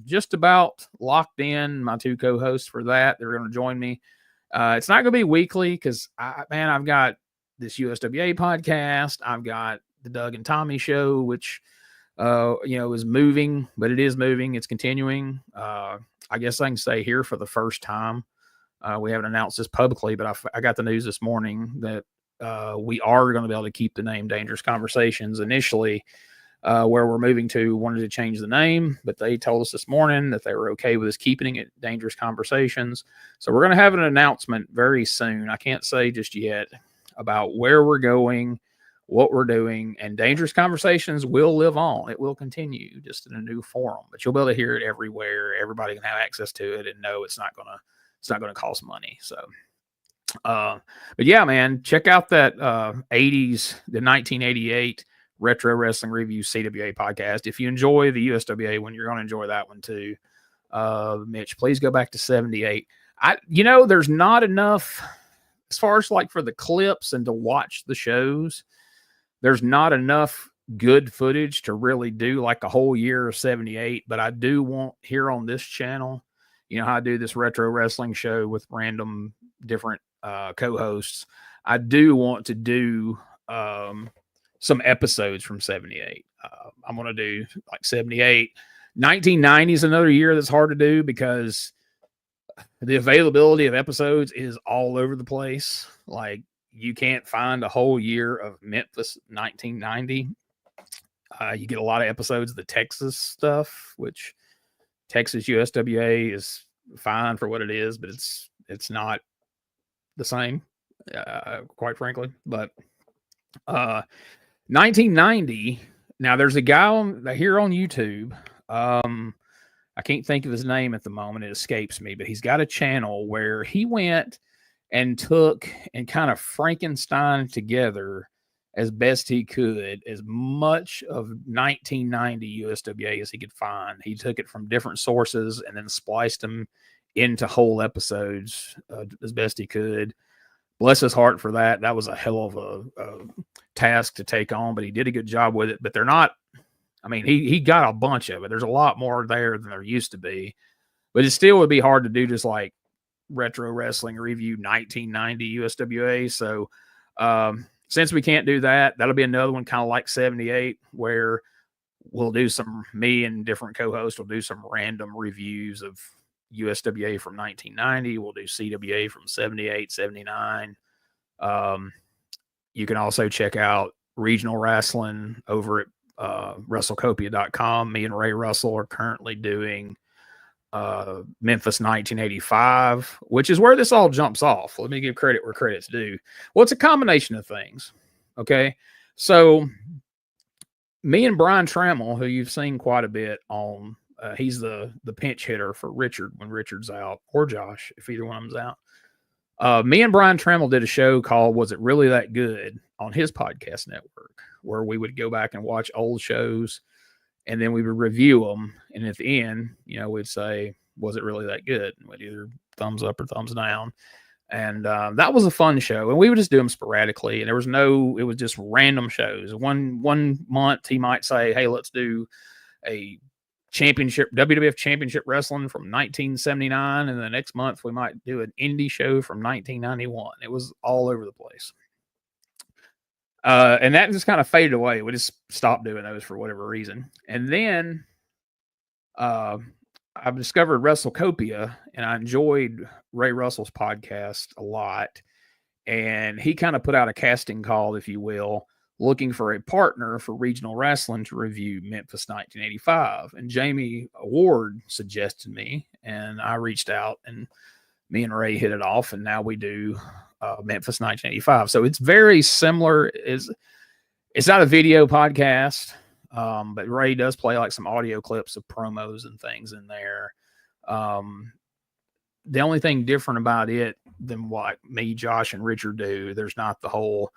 just about locked in my 2 co-hosts for that. They're going to join me. It's not going to be weekly because I've got this USWA podcast. I've got the Doug and Tommy show, which, is moving, but it is moving. It's continuing. I guess I can say here for the first time, we haven't announced this publicly, but I got the news this morning that we are going to be able to keep the name Dangerous Conversations. Initially, where we're moving to, wanted to change the name, but they told us this morning that they were okay with us keeping it Dangerous Conversations. So we're going to have an announcement very soon. I can't say just yet about where we're going, what we're doing, and Dangerous Conversations will live on. It will continue, just in a new forum, but you'll be able to hear it everywhere. Everybody can have access to it and know it's not gonna cost money. So but yeah, man, check out that 80s, the 1988 Retro Wrestling Review CWA podcast. If you enjoy the USWA one, you're going to enjoy that one too. Mitch, please go back to 78. There's not enough as far as like for the clips and to watch the shows. There's not enough good footage to really do like a whole year of 78, but I do want here on this channel, how I do this retro wrestling show with random different co-hosts. I do want to do some episodes from 78. I'm going to do like 78. 1990 is another year that's hard to do because the availability of episodes is all over the place. Like, you can't find a whole year of Memphis 1990. You get a lot of episodes of the Texas stuff, which Texas USWA is fine for what it is, but it's not the same, quite frankly. But 1990. Now there's a guy here on YouTube. I can't think of his name at the moment. It escapes me, but he's got a channel where he went and took and kind of Frankenstein together as best he could as much of 1990 USWA as he could find. He took it from different sources and then spliced them into whole episodes as best he could. Bless his heart for that. That was a hell of a task to take on, but he did a good job with it. But they're not, he got a bunch of it. There's a lot more there than there used to be, but it still would be hard to do just like Retro Wrestling Review 1990 USWA. So since we can't do that, that'll be another one kind of like 78, where we'll do me and different co-hosts will do some random reviews of USWA from 1990. We'll do CWA from 78, 79. You can also check out regional wrestling over at WrestleCopia.com. Me and Ray Russell are currently doing Memphis 1985, which is where this all jumps off. Let me give credit where credit's due. Well, it's a combination of things. Okay. So me and Brian Trammell, who you've seen quite a bit on, he's the pinch hitter for Richard when Richard's out, or Josh, if either one of them's out. Me and Brian Trammell did a show called Was It Really That Good on his podcast network, where we would go back and watch old shows and then we would review them. And at the end, we'd say, was it really that good? And we'd either thumbs up or thumbs down. And that was a fun show. And we would just do them sporadically. And it was just random shows. One month he might say, hey, let's do a WWF Championship Wrestling from 1979. And the next month we might do an indie show from 1991. It was all over the place. And that just kind of faded away. We just stopped doing those for whatever reason. And then I've discovered WrestleCopia, and I enjoyed Ray Russell's podcast a lot. And he kind of put out a casting call, if you will, looking for a partner for regional wrestling to review Memphis 1985. And Jamie Ward suggested me, and I reached out, and me and Ray hit it off, and now we do Memphis 1985. So it's very similar. It's not a video podcast, but Ray does play like some audio clips of promos and things in there. The only thing different about it than what me, Josh, and Richard do, there's not the whole.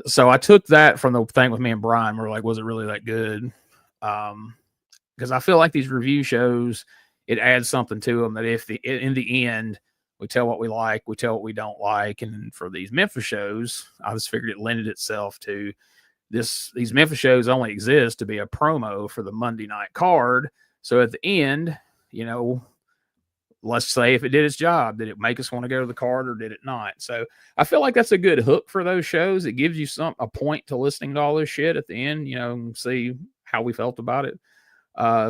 So I took that from the thing with me and Brian. We're like, was it really that good? Because I feel like these review shows, it adds something to them that in the end, we tell what we like, we tell what we don't like. And for these Memphis shows, I just figured it lended itself to this. These Memphis shows only exist to be a promo for the Monday night card. So at the end, let's say if it did its job, did it make us want to go to the card or did it not? So I feel like that's a good hook for those shows. It gives you a point to listening to all this shit at the end, and see how we felt about it.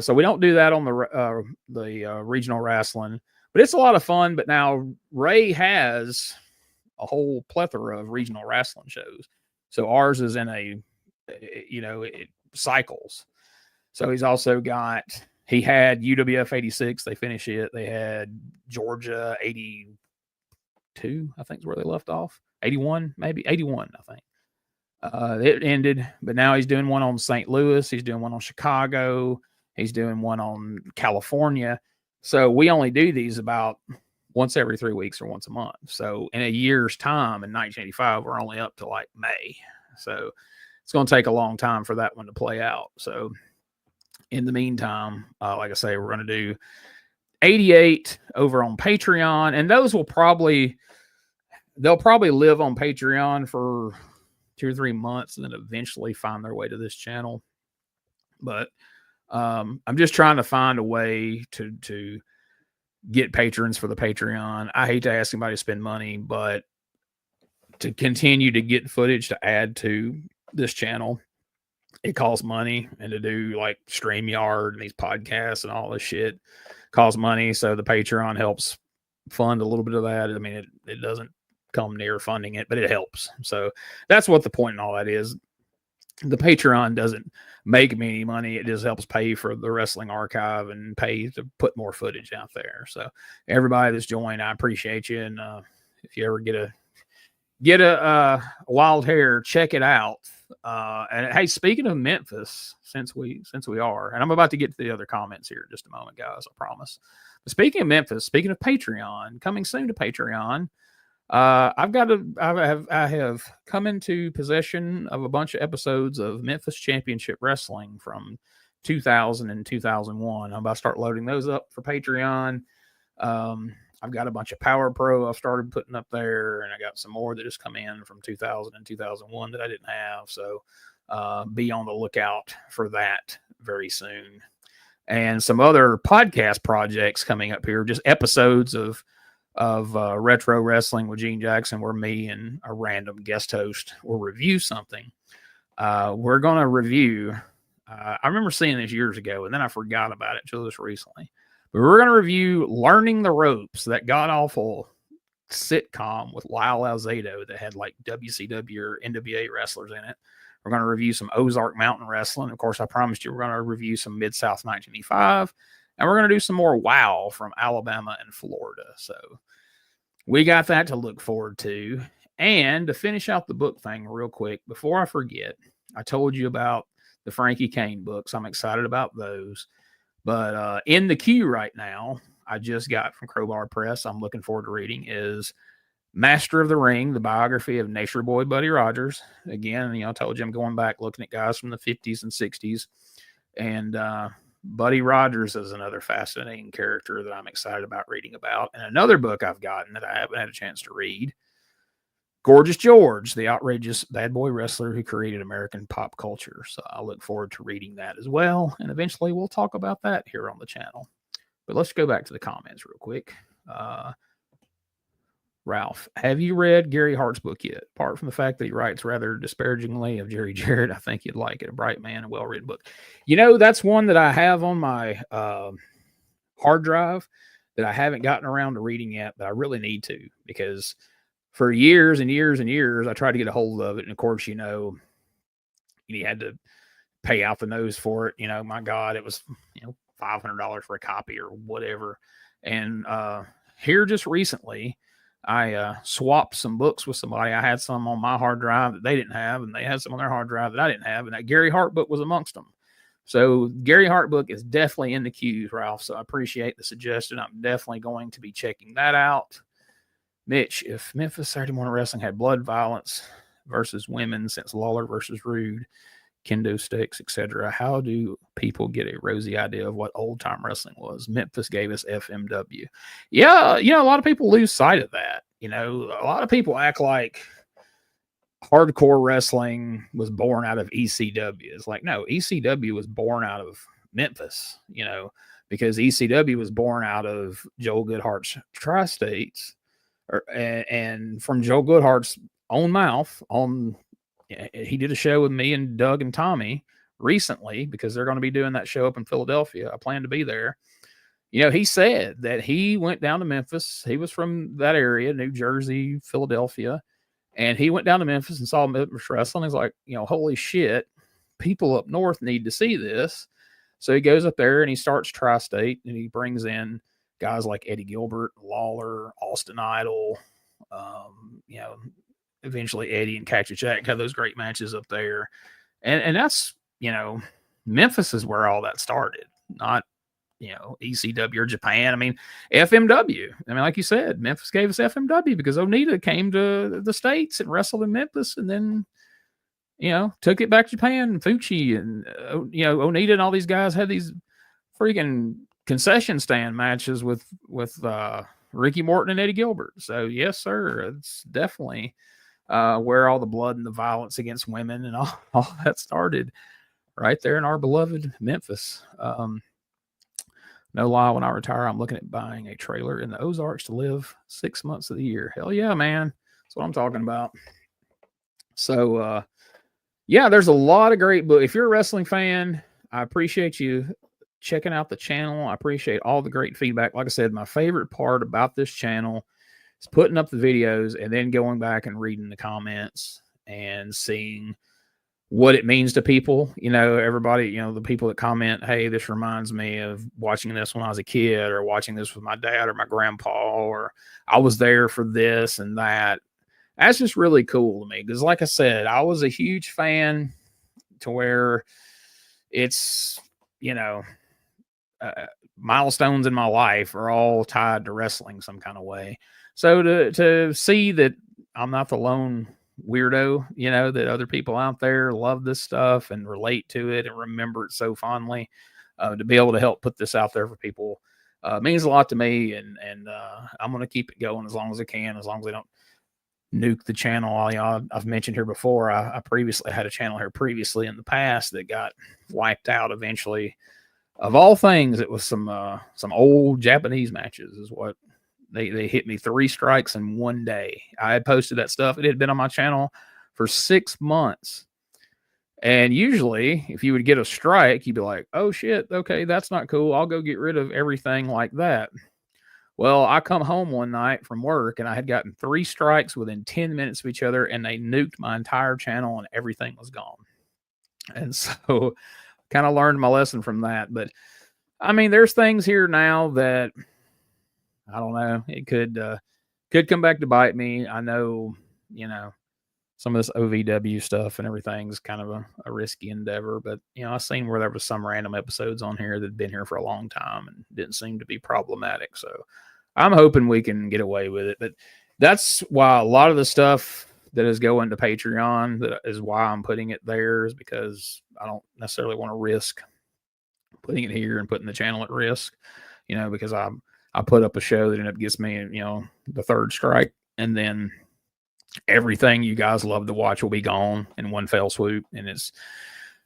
So we don't do that on the regional wrestling. But it's a lot of fun. But now Ray has a whole plethora of regional wrestling shows. So ours is in it cycles. So he's also got, he had UWF 86. They finished it. They had Georgia 82, I think is where they left off. 81, maybe 81, I think. It ended, but now he's doing one on St. Louis. He's doing one on Chicago. He's doing one on California. So we only do these about once every 3 weeks or once a month. So in a year's time in 1985, we're only up to like May. So it's going to take a long time for that one to play out. So in the meantime, like I say, we're going to do 88 over on Patreon, and those will probably, they'll probably live on Patreon for 2 or 3 months and then eventually find their way to this channel. But I'm just trying to find a way to get patrons for the Patreon. I hate to ask anybody to spend money, but to continue to get footage to add to this channel, it costs money. And to do like StreamYard and these podcasts and all this shit costs money. So the Patreon helps fund a little bit of that. I mean, it doesn't come near funding it, but it helps. So that's what the point in all that is. The Patreon doesn't make me any money. It just helps pay for the wrestling archive and pay to put more footage out there. So everybody that's joined, I appreciate you. And if you ever get a wild hair, check it out. And hey, speaking of Memphis, since we are, and I'm about to get to the other comments here in just a moment, guys, I promise. But speaking of Memphis, speaking of Patreon, coming soon to Patreon, I have come into possession of a bunch of episodes of Memphis Championship Wrestling from 2000 and 2001. I'm about to start loading those up for Patreon. I've got a bunch of Power Pro I've started putting up there, and I got some more that just come in from 2000 and 2001 that I didn't have. So be on the lookout for that very soon. And some other podcast projects coming up here, just episodes of Retro Wrestling with Gene Jackson, where me and a random guest host will review something. We're going to review, I remember seeing this years ago, and then I forgot about it till just recently. But we're going to review Learning the Ropes, that god-awful sitcom with Lyle Alzado that had like WCW or NWA wrestlers in it. We're going to review some Ozark Mountain Wrestling. Of course, I promised you we're going to review some Mid-South 1985. And we're going to do some more WOW from Alabama and Florida. So we got that to look forward to. And to finish out the book thing real quick, before I forget, I told you about the Frankie Kane books. I'm excited about those. But in the queue right now, I just got from Crowbar Press, I'm looking forward to reading, is Master of the Ring, the biography of Nature Boy Buddy Rogers. Again, I told you I'm going back looking at guys from the 50s and 60s. And Buddy Rogers is another fascinating character that I'm excited about reading about. And another book I've gotten that I haven't had a chance to read, Gorgeous George, the outrageous bad boy wrestler who created American pop culture. So I look forward to reading that as well. And eventually we'll talk about that here on the channel. But let's go back to the comments real quick. Ralph, have you read Gary Hart's book yet? Apart from the fact that he writes rather disparagingly of Jerry Jarrett, I think you'd like it. A bright man, a well-written book. That's one that I have on my hard drive that I haven't gotten around to reading yet, but I really need to, because for years and years and years, I tried to get a hold of it. And of course, you had to pay out the nose for it. My God, it was, $500 for a copy or whatever. And here just recently, I swapped some books with somebody. I had some on my hard drive that they didn't have, and they had some on their hard drive that I didn't have, and that Gary Hart book was amongst them. So Gary Hart book is definitely in the queues, Ralph, so I appreciate the suggestion. I'm definitely going to be checking that out. Mitch, if Memphis Saturday Morning Wrestling had blood violence versus women since Lawler versus Rude, kendo sticks, etc., how do people get a rosy idea of what old-time wrestling was? Memphis gave us FMW. Yeah, a lot of people lose sight of that. A lot of people act like hardcore wrestling was born out of ECW. It's like, no, ECW was born out of Memphis, because ECW was born out of Joel Goodhart's Tri-States, and from Joel Goodhart's own mouth he did a show with me and Doug and Tommy recently, because they're going to be doing that show up in Philadelphia. I plan to be there. He said that he went down to Memphis. He was from that area, New Jersey, Philadelphia. And he went down to Memphis and saw Memphis wrestling. He's like, holy shit, people up north need to see this. So he goes up there and he starts Tri-State, and he brings in guys like Eddie Gilbert, Lawler, Austin Idol, you know, eventually Eddie and Cactus Jack had those great matches up there. And that's, you know, Memphis is where all that started, not, you know, ECW or Japan. I mean, FMW. I mean, like you said, Memphis gave us FMW because Onita came to the States and wrestled in Memphis, and then, you know, took it back to Japan. Fuchi and, you know, Onita and all these guys had these freaking concession stand matches with Ricky Morton and Eddie Gilbert. So, yes, sir, it's definitely where all the blood and the violence against women and all that started, right there in our beloved Memphis. No lie, when I retire, I'm looking at buying a trailer in the Ozarks to live 6 months of the year. Hell yeah, man. That's what I'm talking about. So, yeah, there's a lot of great books. If you're a wrestling fan, I appreciate you checking out the channel. I appreciate all the great feedback. Like I said, my favorite part about this channel is putting up the videos and then going back and reading the comments and seeing what it means to people. You know, everybody, you know, the people that comment, hey, this reminds me of watching this when I was a kid, or watching this with my dad or my grandpa, or I was there for this and that. That's just really cool to me because, like I said, I was a huge fan to where it's, you know, milestones in my life are all tied to wrestling some kind of way. So to see that I'm not the lone weirdo, you know, that other people out there love this stuff and relate to it and remember it so fondly, to be able to help put this out there for people means a lot to me. And I'm going to keep it going as long as I can, as long as they don't nuke the channel. You know, I've mentioned here before, I previously had a channel here previously in the past that got wiped out eventually. Of all things, it was some old Japanese matches is what they hit me. 3 strikes in one day. I had posted that stuff. It had been on my channel for 6 months. And usually if you would get a strike, you'd be like, oh shit, okay, that's not cool. I'll go get rid of everything like that. Well, I come home one night from work and I had gotten 3 strikes within 10 minutes of each other, and they nuked my entire channel and everything was gone. And so kind of learned my lesson from that. But I mean, there's things here now that I don't know. It could come back to bite me. I know, you know, some of this OVW stuff and everything's kind of a risky endeavor, but you know, I've seen where there was some random episodes on here that had been here for a long time and didn't seem to be problematic. So I'm hoping we can get away with it. But that's why a lot of the stuff that is going to Patreon, that is why I'm putting it there, is because I don't necessarily want to risk putting it here and putting the channel at risk, you know, because I put up a show that ended up gets me, you know, the 3rd strike, and then everything you guys love to watch will be gone in one fell swoop. And it's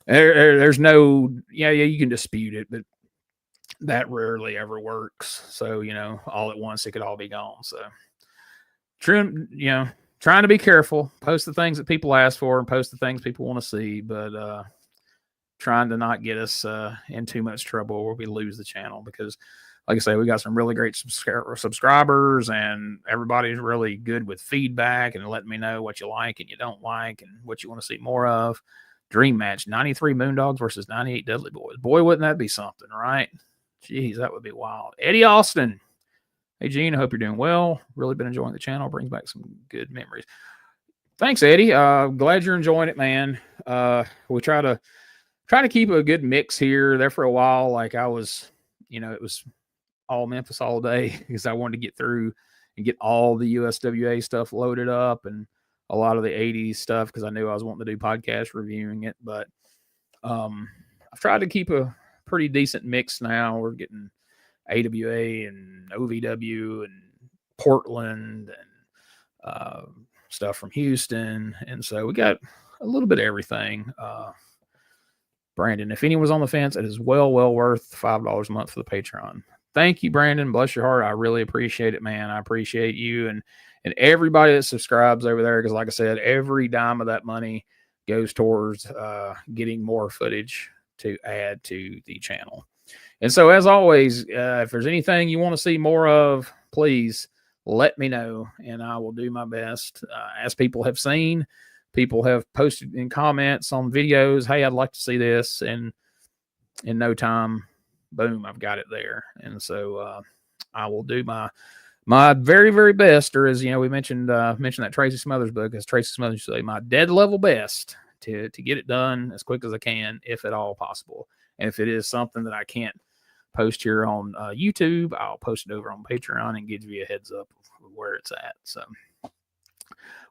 there's no, yeah, you can dispute it, but that rarely ever works. So, you know, all at once it could all be gone. So true, you know, trying to be careful, post the things that people ask for and post the things people want to see, but trying to not get us in too much trouble where we lose the channel, because like I say, we got some really great subscribers, and everybody's really good with feedback and letting me know what you like and you don't like and what you want to see more of. Dream match, 93 Moondogs versus 98 Dudley Boys. Boy, wouldn't that be something, right? Jeez, that would be wild. Eddie Austin. Hey, Gene, I hope you're doing well. Really been enjoying the channel. Brings back some good memories. Thanks, Eddie. Glad you're enjoying it, man. We try to keep a good mix here. There for a while, like I was, you know, it was all Memphis all day because I wanted to get through and get all the USWA stuff loaded up and a lot of the 80s stuff because I knew I was wanting to do podcast reviewing it. But I've tried to keep a pretty decent mix now. We're getting AWA and OVW and Portland and stuff from Houston. And so we got a little bit of everything. Brandon, if anyone's on the fence, it is well worth $5 a month for the Patreon. Thank you, Brandon. Bless your heart. I really appreciate it, man. I appreciate you and everybody that subscribes over there, because like I said, every dime of that money goes towards getting more footage to add to the channel. And so, as always, if there's anything you want to see more of, please let me know, and I will do my best. As people have seen, people have posted in comments on videos, hey, I'd like to see this, and in no time, boom, I've got it there. And so I will do my very, very best, or as we mentioned that Tracy Smothers book, as Tracy Smothers say, my dead level best to get it done as quick as I can, if at all possible. And if it is something that I can't post here on YouTube, I'll post it over on Patreon and give you a heads up of where it's at. So,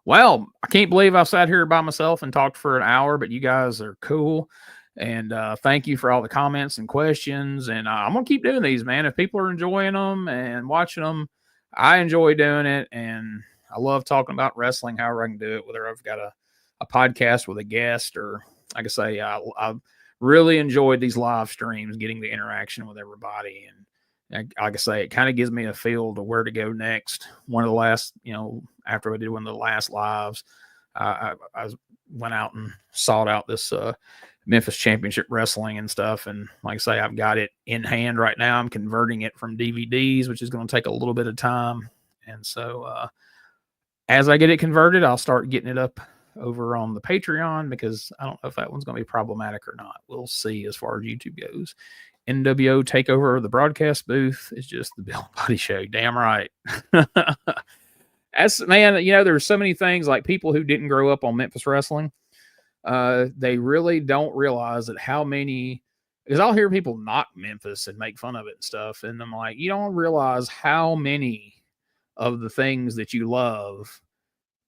well, I can't believe I've sat here by myself and talked for an hour, but you guys are cool. And thank you for all the comments and questions. And I'm going to keep doing these, man. If people are enjoying them and watching them, I enjoy doing it. And I love talking about wrestling, however I can do it, whether I've got a podcast with a guest, or like I say, I really enjoyed these live streams, getting the interaction with everybody. And like I say, it kind of gives me a feel to where to go next. One of the last, after I did one of the last lives, I went out and sought out this Memphis Championship Wrestling and stuff. And like I say, I've got it in hand right now. I'm converting it from DVDs, which is going to take a little bit of time. And so as I get it converted, I'll start getting it up over on the Patreon, because I don't know if that one's going to be problematic or not. We'll see as far as YouTube goes. NWO takeover of the broadcast booth is just the Bill Buddy Show. Damn right. Man, there's so many things, like people who didn't grow up on Memphis wrestling. They really don't realize that how many, because I'll hear people knock Memphis and make fun of it and stuff. And I'm like, you don't realize how many of the things that you love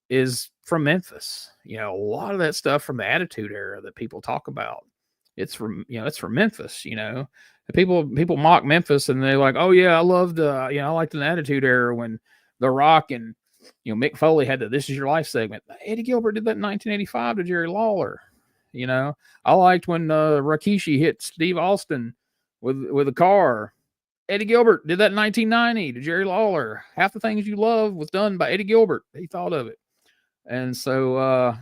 is from Memphis. A lot of that stuff from the Attitude Era that people talk about, it's from Memphis. People mock Memphis and they're like, oh yeah, I loved I liked the Attitude Era when The Rock and Mick Foley had the This Is Your Life segment. Eddie Gilbert did that in 1985 to Jerry Lawler. I liked when Rikishi hit Steve Austin with a car. Eddie Gilbert did that in 1990 to Jerry Lawler. Half the things you love was done by Eddie Gilbert. He thought of it. And so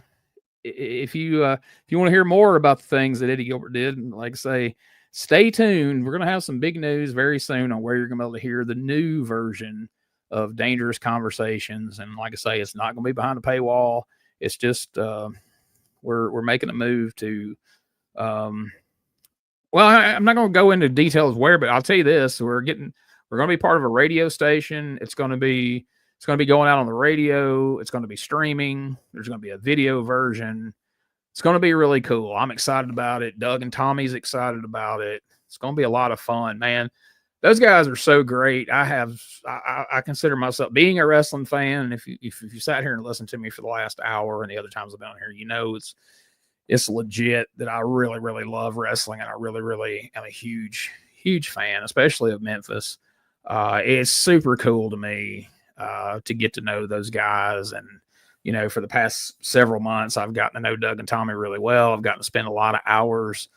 if you want to hear more about the things that Eddie Gilbert did, like I say, stay tuned. We're going to have some big news very soon on where you're going to be able to hear the new version of Dangerous Conversations. And like I say, it's not going to be behind a paywall. It's just we're making a move to I'm not going to go into details where, but I'll tell you this: we're going to be part of a radio station. It's going to be going out on the radio. It's going to be streaming. There's going to be a video version. It's going to be really cool. I'm excited about it. Doug and Tommy's excited about it. It's going to be a lot of fun, man. Those guys are so great. I consider myself being a wrestling fan. And if you sat here and listened to me for the last hour and the other times I've been on here, it's legit that I really, really love wrestling, and I really, really am a huge, huge fan, especially of Memphis. It's super cool to me to get to know those guys. And, for the past several months, I've gotten to know Doug and Tommy really well. I've gotten to spend a lot of hours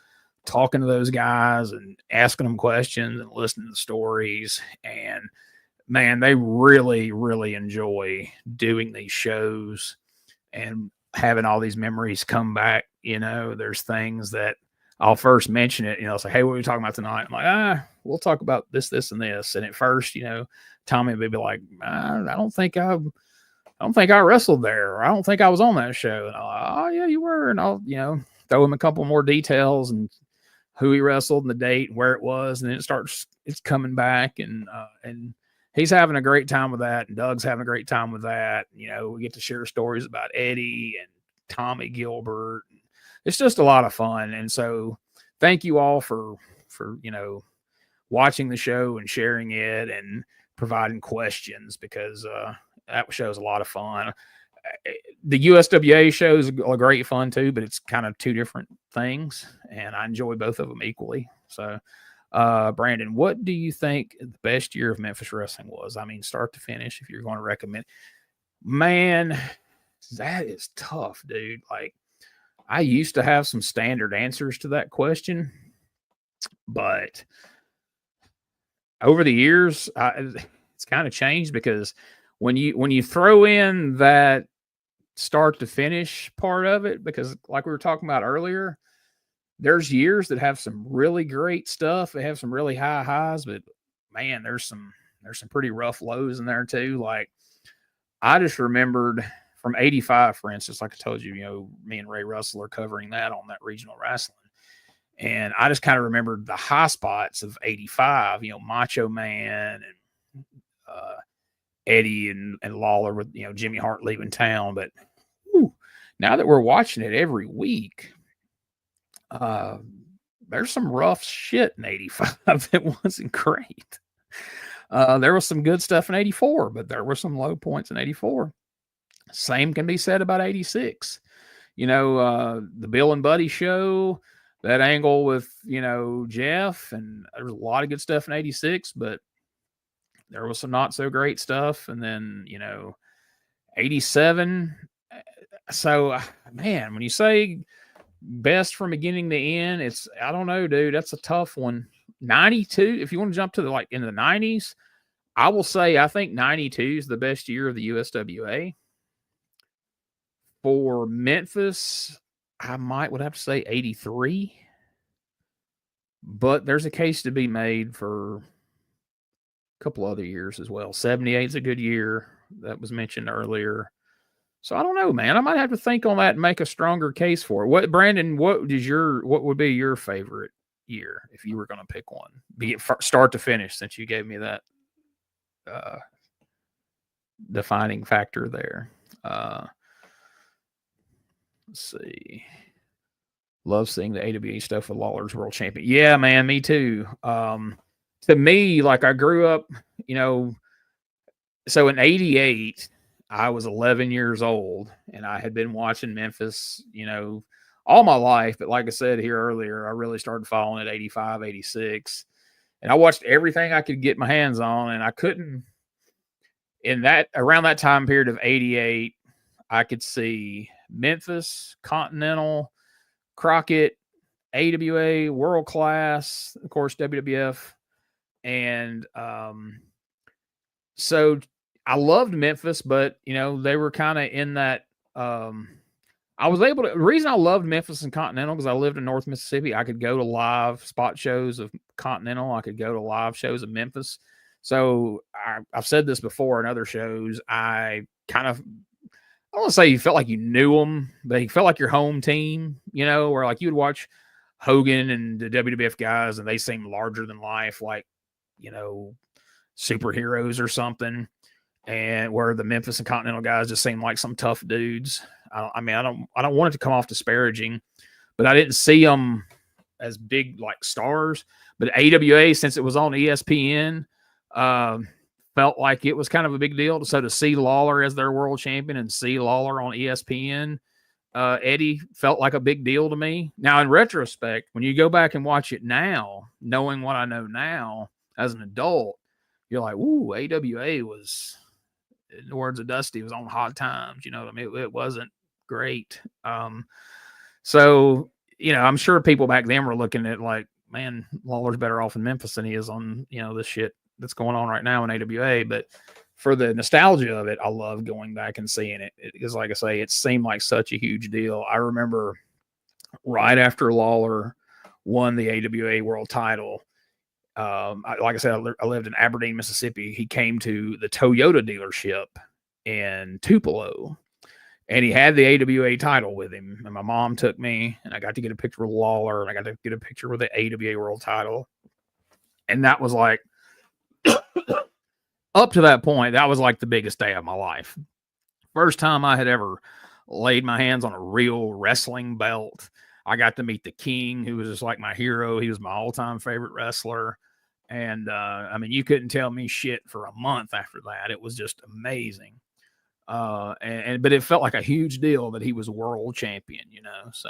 talking to those guys and asking them questions and listening to the stories. And man, they really, really enjoy doing these shows and having all these memories come back. There's things that I'll first mention it, say, hey, what are we talking about tonight? I'm like, we'll talk about this, this, and this. And at first, Tommy would be like, I don't think I wrestled there, or I don't think I was on that show. And I'm like, oh yeah, you were. And I'll, throw him a couple more details and who he wrestled and the date, where it was. And then it's coming back, and he's having a great time with that. And Doug's having a great time with that. We get to share stories about Eddie and Tommy Gilbert. It's just a lot of fun. And so thank you all for watching the show and sharing it and providing questions, because that show is a lot of fun. The USWA shows are great fun too, but it's kind of two different things, and I enjoy both of them equally. So Brandon, what do you think the best year of Memphis wrestling was? I mean, start to finish, if you're going to recommend. Man, that is tough, dude. Like, I used to have some standard answers to that question, but over the years, it's kind of changed, because when you throw in that start to finish part of it, because like we were talking about earlier, there's years that have some really great stuff. They have some really high highs, but man, there's some pretty rough lows in there too. Like, I just remembered from 85, for instance, like I told you, me and Ray Russell are covering that on that regional wrestling. And I just kind of remembered the high spots of 85, Macho Man and Eddie and Lawler with, Jimmy Hart leaving town. But whew, now that we're watching it every week, there's some rough shit in 85 that wasn't great. There was some good stuff in 84, but there were some low points in 84. Same can be said about 86. The Bill and Buddy show, that angle with, Jeff, and there was a lot of good stuff in 86, but there was some not so great stuff. And then, 87. So, man, when you say best from beginning to end, I don't know, dude, that's a tough one. 92, if you want to jump to into the 90s, I will say I think 92 is the best year of the USWA. For Memphis, I would have to say 83. But there's a case to be made for a couple other years as well. 78 is a good year. That was mentioned earlier. So I don't know, man. I might have to think on that and make a stronger case for it. Brandon, what would be your favorite year if you were going to pick one? Be it start to finish, since you gave me that defining factor there. Let's see. Love seeing the AWA stuff with Lawler's world champion. Yeah, man, me too. To me, I grew up, so in 88, I was 11 years old, and I had been watching Memphis, all my life. But like I said here earlier, I really started following at 85, 86. And I watched everything I could get my hands on, and I couldn't, around that time period of 88, I could see Memphis, Continental, Crockett, AWA, World Class, of course, WWF. And so I loved Memphis, but, they were kind of in that. The reason I loved Memphis and Continental, because I lived in North Mississippi, I could go to live spot shows of Continental. I could go to live shows of Memphis. So I've said this before in other shows. I don't want to say you felt like you knew them, but you felt like your home team, where you would watch Hogan and the WWF guys, and they seemed larger than life, superheroes or something. And where the Memphis and Continental guys just seemed like some tough dudes. I don't want it to come off disparaging, but I didn't see them as big stars. But AWA, since it was on ESPN, felt like it was kind of a big deal. So to see Lawler as their world champion and see Lawler on ESPN, Eddie, felt like a big deal to me. Now, in retrospect, when you go back and watch it now, knowing what I know now as an adult, you're like, ooh, AWA was, in the words of Dusty, was on hot times. You know what I mean? It wasn't great. So, I'm sure people back then were looking at man, Lawler's better off in Memphis than he is on, this shit that's going on right now in AWA. But for the nostalgia of it, I love going back and seeing it. Because, like I say, it seemed like such a huge deal. I remember right after Lawler won the AWA world title, like I said, I lived in Aberdeen, Mississippi. He came to the Toyota dealership in Tupelo, and he had the AWA title with him. And my mom took me, and I got to get a picture with Lawler, and I got to get a picture with the AWA world title. And that was up to that point, that was the biggest day of my life. First time I had ever laid my hands on a real wrestling belt. I got to meet the King, who was just my hero. He was my all-time favorite wrestler. And, you couldn't tell me shit for a month after that. It was just amazing. But it felt like a huge deal that he was world champion, So,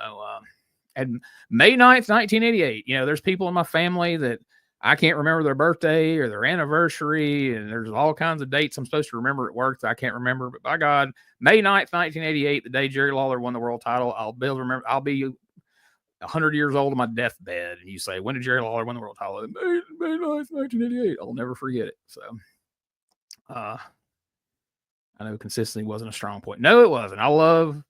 and May 9th, 1988, there's people in my family that I can't remember their birthday or their anniversary, and there's all kinds of dates I'm supposed to remember at work that I can't remember. But by God, May 9th, 1988, the day Jerry Lawler won the world title, I'll be able to remember. I'll be 100 years old on my deathbed, and you say, when did Jerry Lawler win the world title? May 9th, 1988. I'll never forget it. So, I know consistency wasn't a strong point. No, it wasn't. I love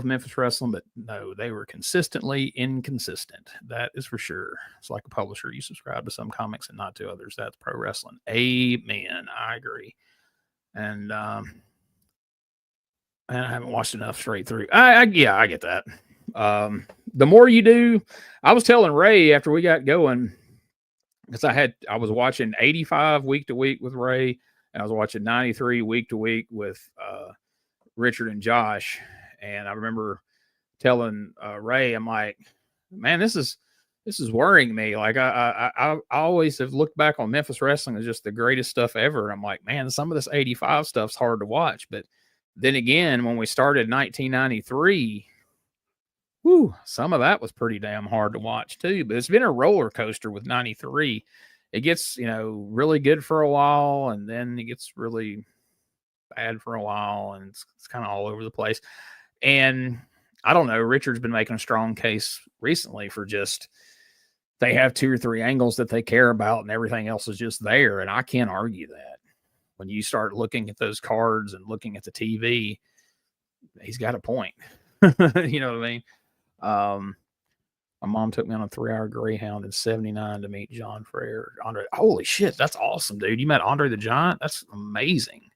Memphis wrestling, but no, they were consistently inconsistent. That is for sure. It's like a publisher. You subscribe to some comics and not to others. That's pro wrestling. Amen. I agree. And I haven't watched enough straight through. I get that. The more you do, I was telling Ray after we got going, because I was watching 85 week to week with Ray, and I was watching 93 week to week with Richard and Josh. And I remember telling Ray, I'm like, man, this is worrying me. Like I always have looked back on Memphis wrestling as just the greatest stuff ever. I'm like, man, some of this 85 stuff's hard to watch. But then again, when we started 1993, whew, some of that was pretty damn hard to watch too. But it's been a roller coaster with 93. It gets, really good for a while, and then it gets really bad for a while, and it's kind of all over the place. And I don't know, Richard's been making a strong case recently for just they have 2 or 3 angles that they care about, and everything else is just there. And I can't argue that. When you start looking at those cards and looking at the TV, he's got a point. You know what I mean? My mom took me on a 3-hour Greyhound in '79 to meet John Frere. Andre, holy shit, that's awesome, dude! You met Andre the Giant? That's amazing.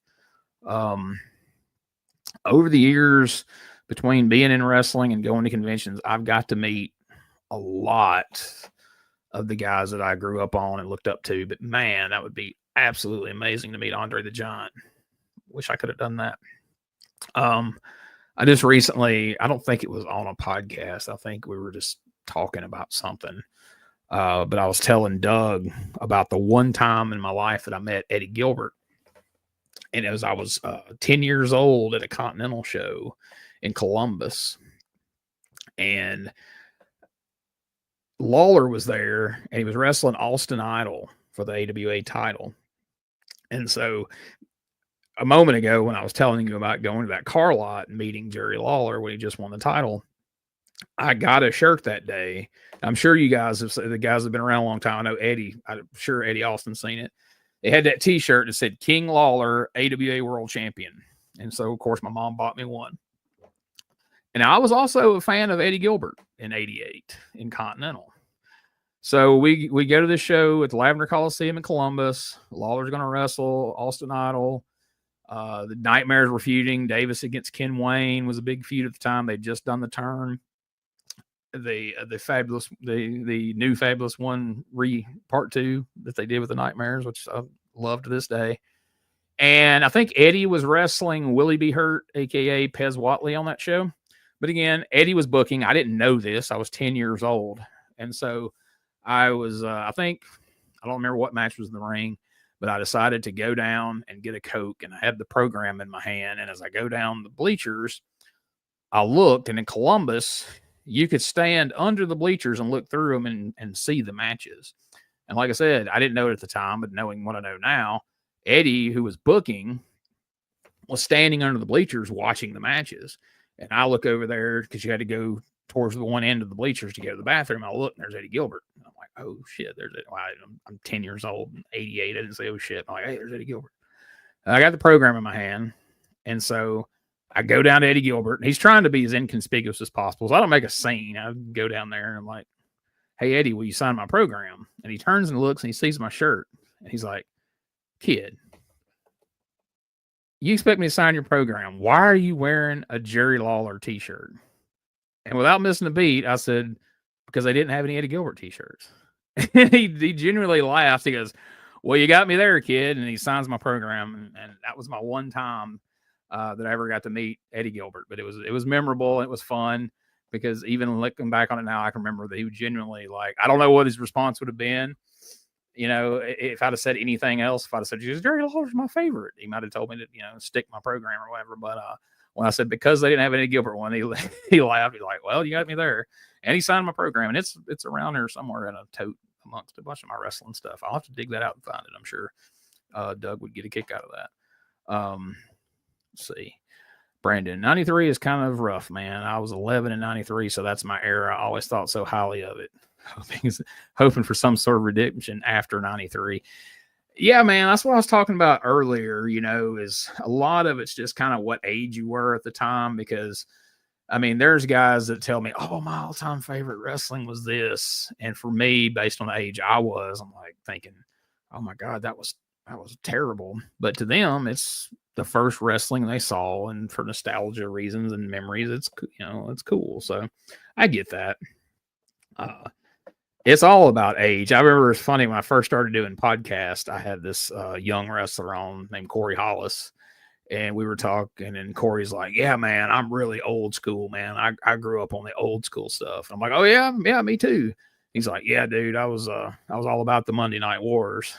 Over the years, between being in wrestling and going to conventions, I've got to meet a lot of the guys that I grew up on and looked up to. But man, that would be absolutely amazing to meet Andre the Giant. Wish I could have done that. I just recently, I don't think it was on a podcast. I think we were just talking about something. But I was telling Doug about the one time in my life that I met Eddie Gilbert. And I was 10 years old at a Continental show in Columbus. And Lawler was there, and he was wrestling Austin Idol for the AWA title. And so a moment ago, when I was telling you about going to that car lot and meeting Jerry Lawler when he just won the title, I got a shirt that day. I'm sure you guys the guys have been around a long time. I know Eddie, I'm sure Eddie Austin's seen it. It had that t-shirt that said King Lawler, AWA World Champion. And so, of course, my mom bought me one. And I was also a fan of Eddie Gilbert in '88 in Continental. So we go to this show at the Lavender Coliseum in Columbus. Lawler's going to wrestle Austin Idol. The Nightmares were feuding. Davis against Ken Wayne was a big feud at the time. They'd just done the turn. The new Fabulous One part 2 that they did with the Nightmares, which I love to this day. And I think Eddie was wrestling Willie B. Hurt, aka Pez Watley, on that show. But again, Eddie was booking. I didn't know this. I was 10 years old. And so I was, I don't remember what match was in the ring, but I decided to go down and get a Coke, and I had the program in my hand. And as I go down the bleachers, I looked, and in Columbus, you could stand under the bleachers and look through them and see the matches. And like I said, I didn't know it at the time, but knowing what I know now, Eddie, who was booking, was standing under the bleachers watching the matches. And I look over there because you had to go towards the one end of the bleachers to go to the bathroom. I look, and there's Eddie Gilbert. And I'm like, oh, shit. I'm 10 years old, 88. I didn't say, oh, shit. I'm like, hey, there's Eddie Gilbert. And I got the program in my hand. And so I go down to Eddie Gilbert, and he's trying to be as inconspicuous as possible. So I don't make a scene. I go down there, and I'm like, hey, Eddie, will you sign my program? And he turns and looks, and he sees my shirt. And he's like, kid, you expect me to sign your program? Why are you wearing a Jerry Lawler t-shirt? And without missing a beat, I said, because they didn't have any Eddie Gilbert t-shirts. he genuinely laughed. He goes, well, you got me there, kid. And he signs my program. And that was my one time that I ever got to meet Eddie Gilbert. But it was memorable. It was fun because even looking back on it now, I can remember that he was genuinely like, I don't know what his response would have been. If I'd have said anything else, if I'd have said, Jerry Lawler's my favorite, he might have told me to, stick my program or whatever. But when I said, because they didn't have any Gilbert one, he laughed. He's like, well, you got me there. And he signed my program, and it's around there somewhere in a tote amongst a bunch of my wrestling stuff. I'll have to dig that out and find it. I'm sure Doug would get a kick out of that. Let's see. Brandon, 93 is kind of rough, man. I was 11 in 93, so that's my era. I always thought so highly of it. Hoping for some sort of redemption after 93. Yeah, man, that's what I was talking about earlier, is a lot of it's just kind of what age you were at the time, because I mean, there's guys that tell me, oh, my all-time favorite wrestling was this. And for me, based on the age I was, I'm like thinking, oh my God, that was that was terrible. But to them, it's the first wrestling they saw, and for nostalgia reasons and memories, it's it's cool. So I get that. It's all about age. I remember it's funny when I first started doing podcast. I had this young wrestler on named Corey Hollis, and we were talking, and Corey's like, "Yeah, man, I'm really old school, man. I grew up on the old school stuff." I'm like, "Oh yeah, yeah, me too." He's like, "Yeah, dude, I was all about the Monday Night Wars."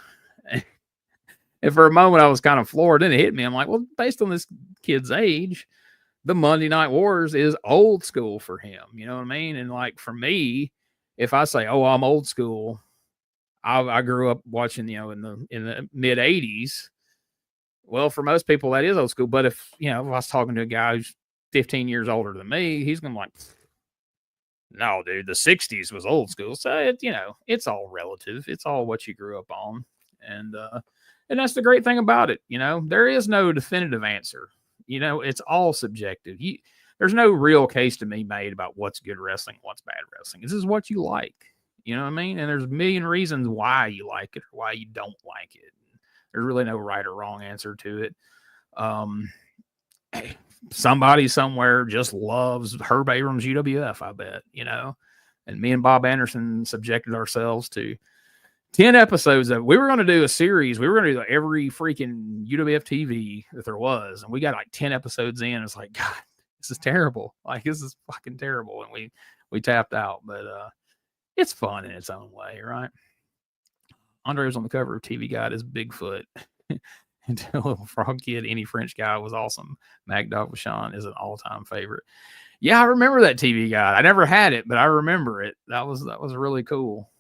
And for a moment, I was kind of floored. Then it hit me. I'm like, "Well, based on this kid's age, the Monday Night Wars is old school for him." You know what I mean? And like for me, if I say, "Oh, I'm old school," I grew up watching, in the mid '80s. Well, for most people, that is old school. But if I was talking to a guy who's 15 years older than me, he's gonna be like, "No, dude, the '60s was old school." So it's all relative. It's all what you grew up on, and that's the great thing about it. There is no definitive answer. It's all subjective. There's no real case to be made about what's good wrestling, what's bad wrestling. This is what you like. You know what I mean? And there's a million reasons why you like it or why you don't like it. There's really no right or wrong answer to it. Somebody somewhere just loves Herb Abrams UWF, I bet, and me and Bob Anderson subjected ourselves to 10 episodes of, we were going to do a series. We were going to do every freaking UWF TV that there was. And we got like 10 episodes in. It's like, God, this is terrible. Like, this is fucking terrible. And we tapped out, but it's fun in its own way, right? Andre was on the cover of TV Guide as Bigfoot. And Little Frog Kid, Any French Guy was awesome. Mad Dog Vachon is an all-time favorite. Yeah, I remember that TV Guide. I never had it, but I remember it. That was really cool.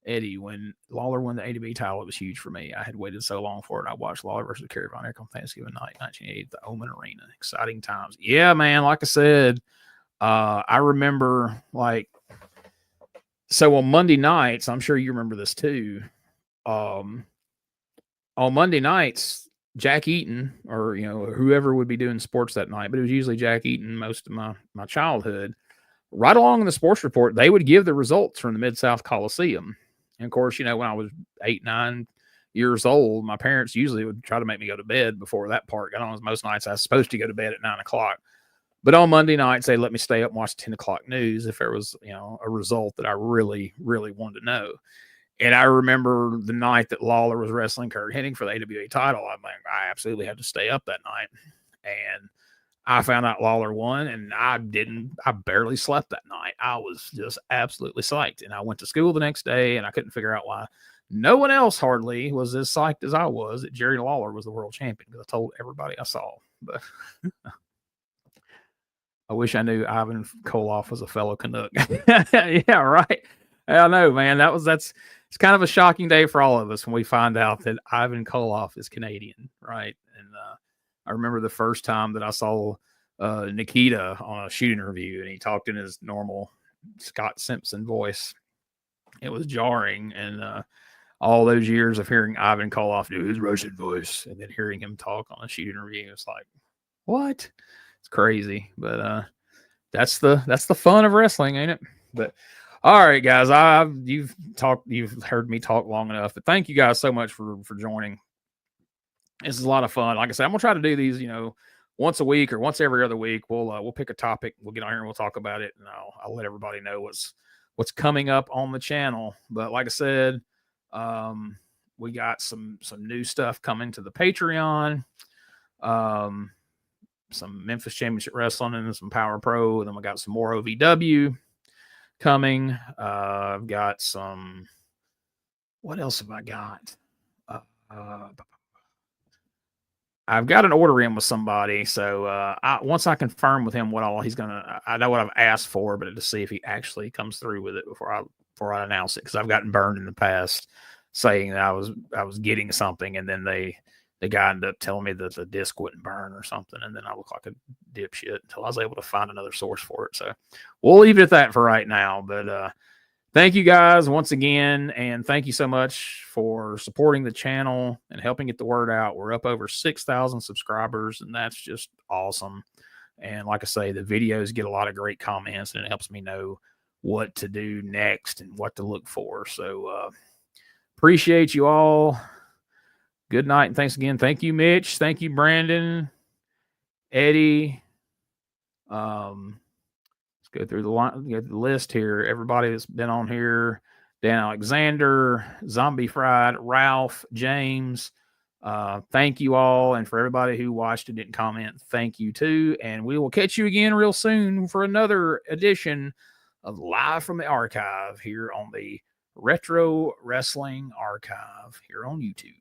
Eddie, when Lawler won the ADB title, it was huge for me. I had waited so long for it. I watched Lawler versus Kerry Von Erich on Thanksgiving night, 1980, at the Omen Arena. Exciting times. Yeah, man. Like I said, I remember so on Monday nights, I'm sure you remember this too. On Monday nights, Jack Eaton, or whoever would be doing sports that night, but it was usually Jack Eaton most of my childhood. Right along in the sports report, they would give the results from the Mid-South Coliseum. And of course, when I was 8, 9 years old, my parents usually would try to make me go to bed before that part got on. Most nights I was supposed to go to bed at 9 o'clock. But on Monday nights, they let me stay up and watch 10 o'clock news if there was, a result that I really, really wanted to know. And I remember the night that Lawler was wrestling Curt Hennig for the AWA title. I'm like, I absolutely had to stay up that night. And I found out Lawler won, and I barely slept that night. I was just absolutely psyched. And I went to school the next day, and I couldn't figure out why no one else hardly was as psyched as I was that Jerry Lawler was the world champion, because I told everybody I saw. But I wish I knew Ivan Koloff was a fellow Canuck. Yeah, right. I know, man. It's kind of a shocking day for all of us when we find out that Ivan Koloff is Canadian, right? And I remember the first time that I saw Nikita on a shooting review, and he talked in his normal Scott Simpson voice. It was jarring, and all those years of hearing Ivan Koloff do his Russian voice, and then hearing him talk on a shooting review, it's like, what? It's crazy, but that's the fun of wrestling, ain't it? But all right, guys, you've heard me talk long enough, but thank you guys so much for joining. This is a lot of fun. Like I said, I'm gonna try to do these, once a week or once every other week. We'll pick a topic, we'll get on here and we'll talk about it, and I'll let everybody know what's coming up on the channel. But like I said, we got some new stuff coming to the Patreon. Some Memphis Championship Wrestling and some Power Pro. And then we got some more OVW coming. I've got some. What else have I got? I've got an order in with somebody. So once I confirm with him what all he's gonna, I know what I've asked for, but to see if he actually comes through with it before I announce it, because I've gotten burned in the past saying that I was getting something, and then the guy ended up telling me that the disc wouldn't burn or something, and then I look like a dipshit until I was able to find another source for it. So we'll leave it at that for right now. But thank you guys once again, and thank you so much for supporting the channel and helping get the word out. We're up over 6,000 subscribers, and that's just awesome. And like I say, the videos get a lot of great comments, and it helps me know what to do next and what to look for. So appreciate you all. Good night, and thanks again. Thank you, Mitch. Thank you, Brandon, Eddie. Let's go through the list here. Everybody that's been on here: Dan Alexander, Zombie Fried, Ralph, James. Thank you all, and for everybody who watched and didn't comment, thank you too. And we will catch you again real soon for another edition of Live from the Archive here on the Retro Wrestling Archive here on YouTube.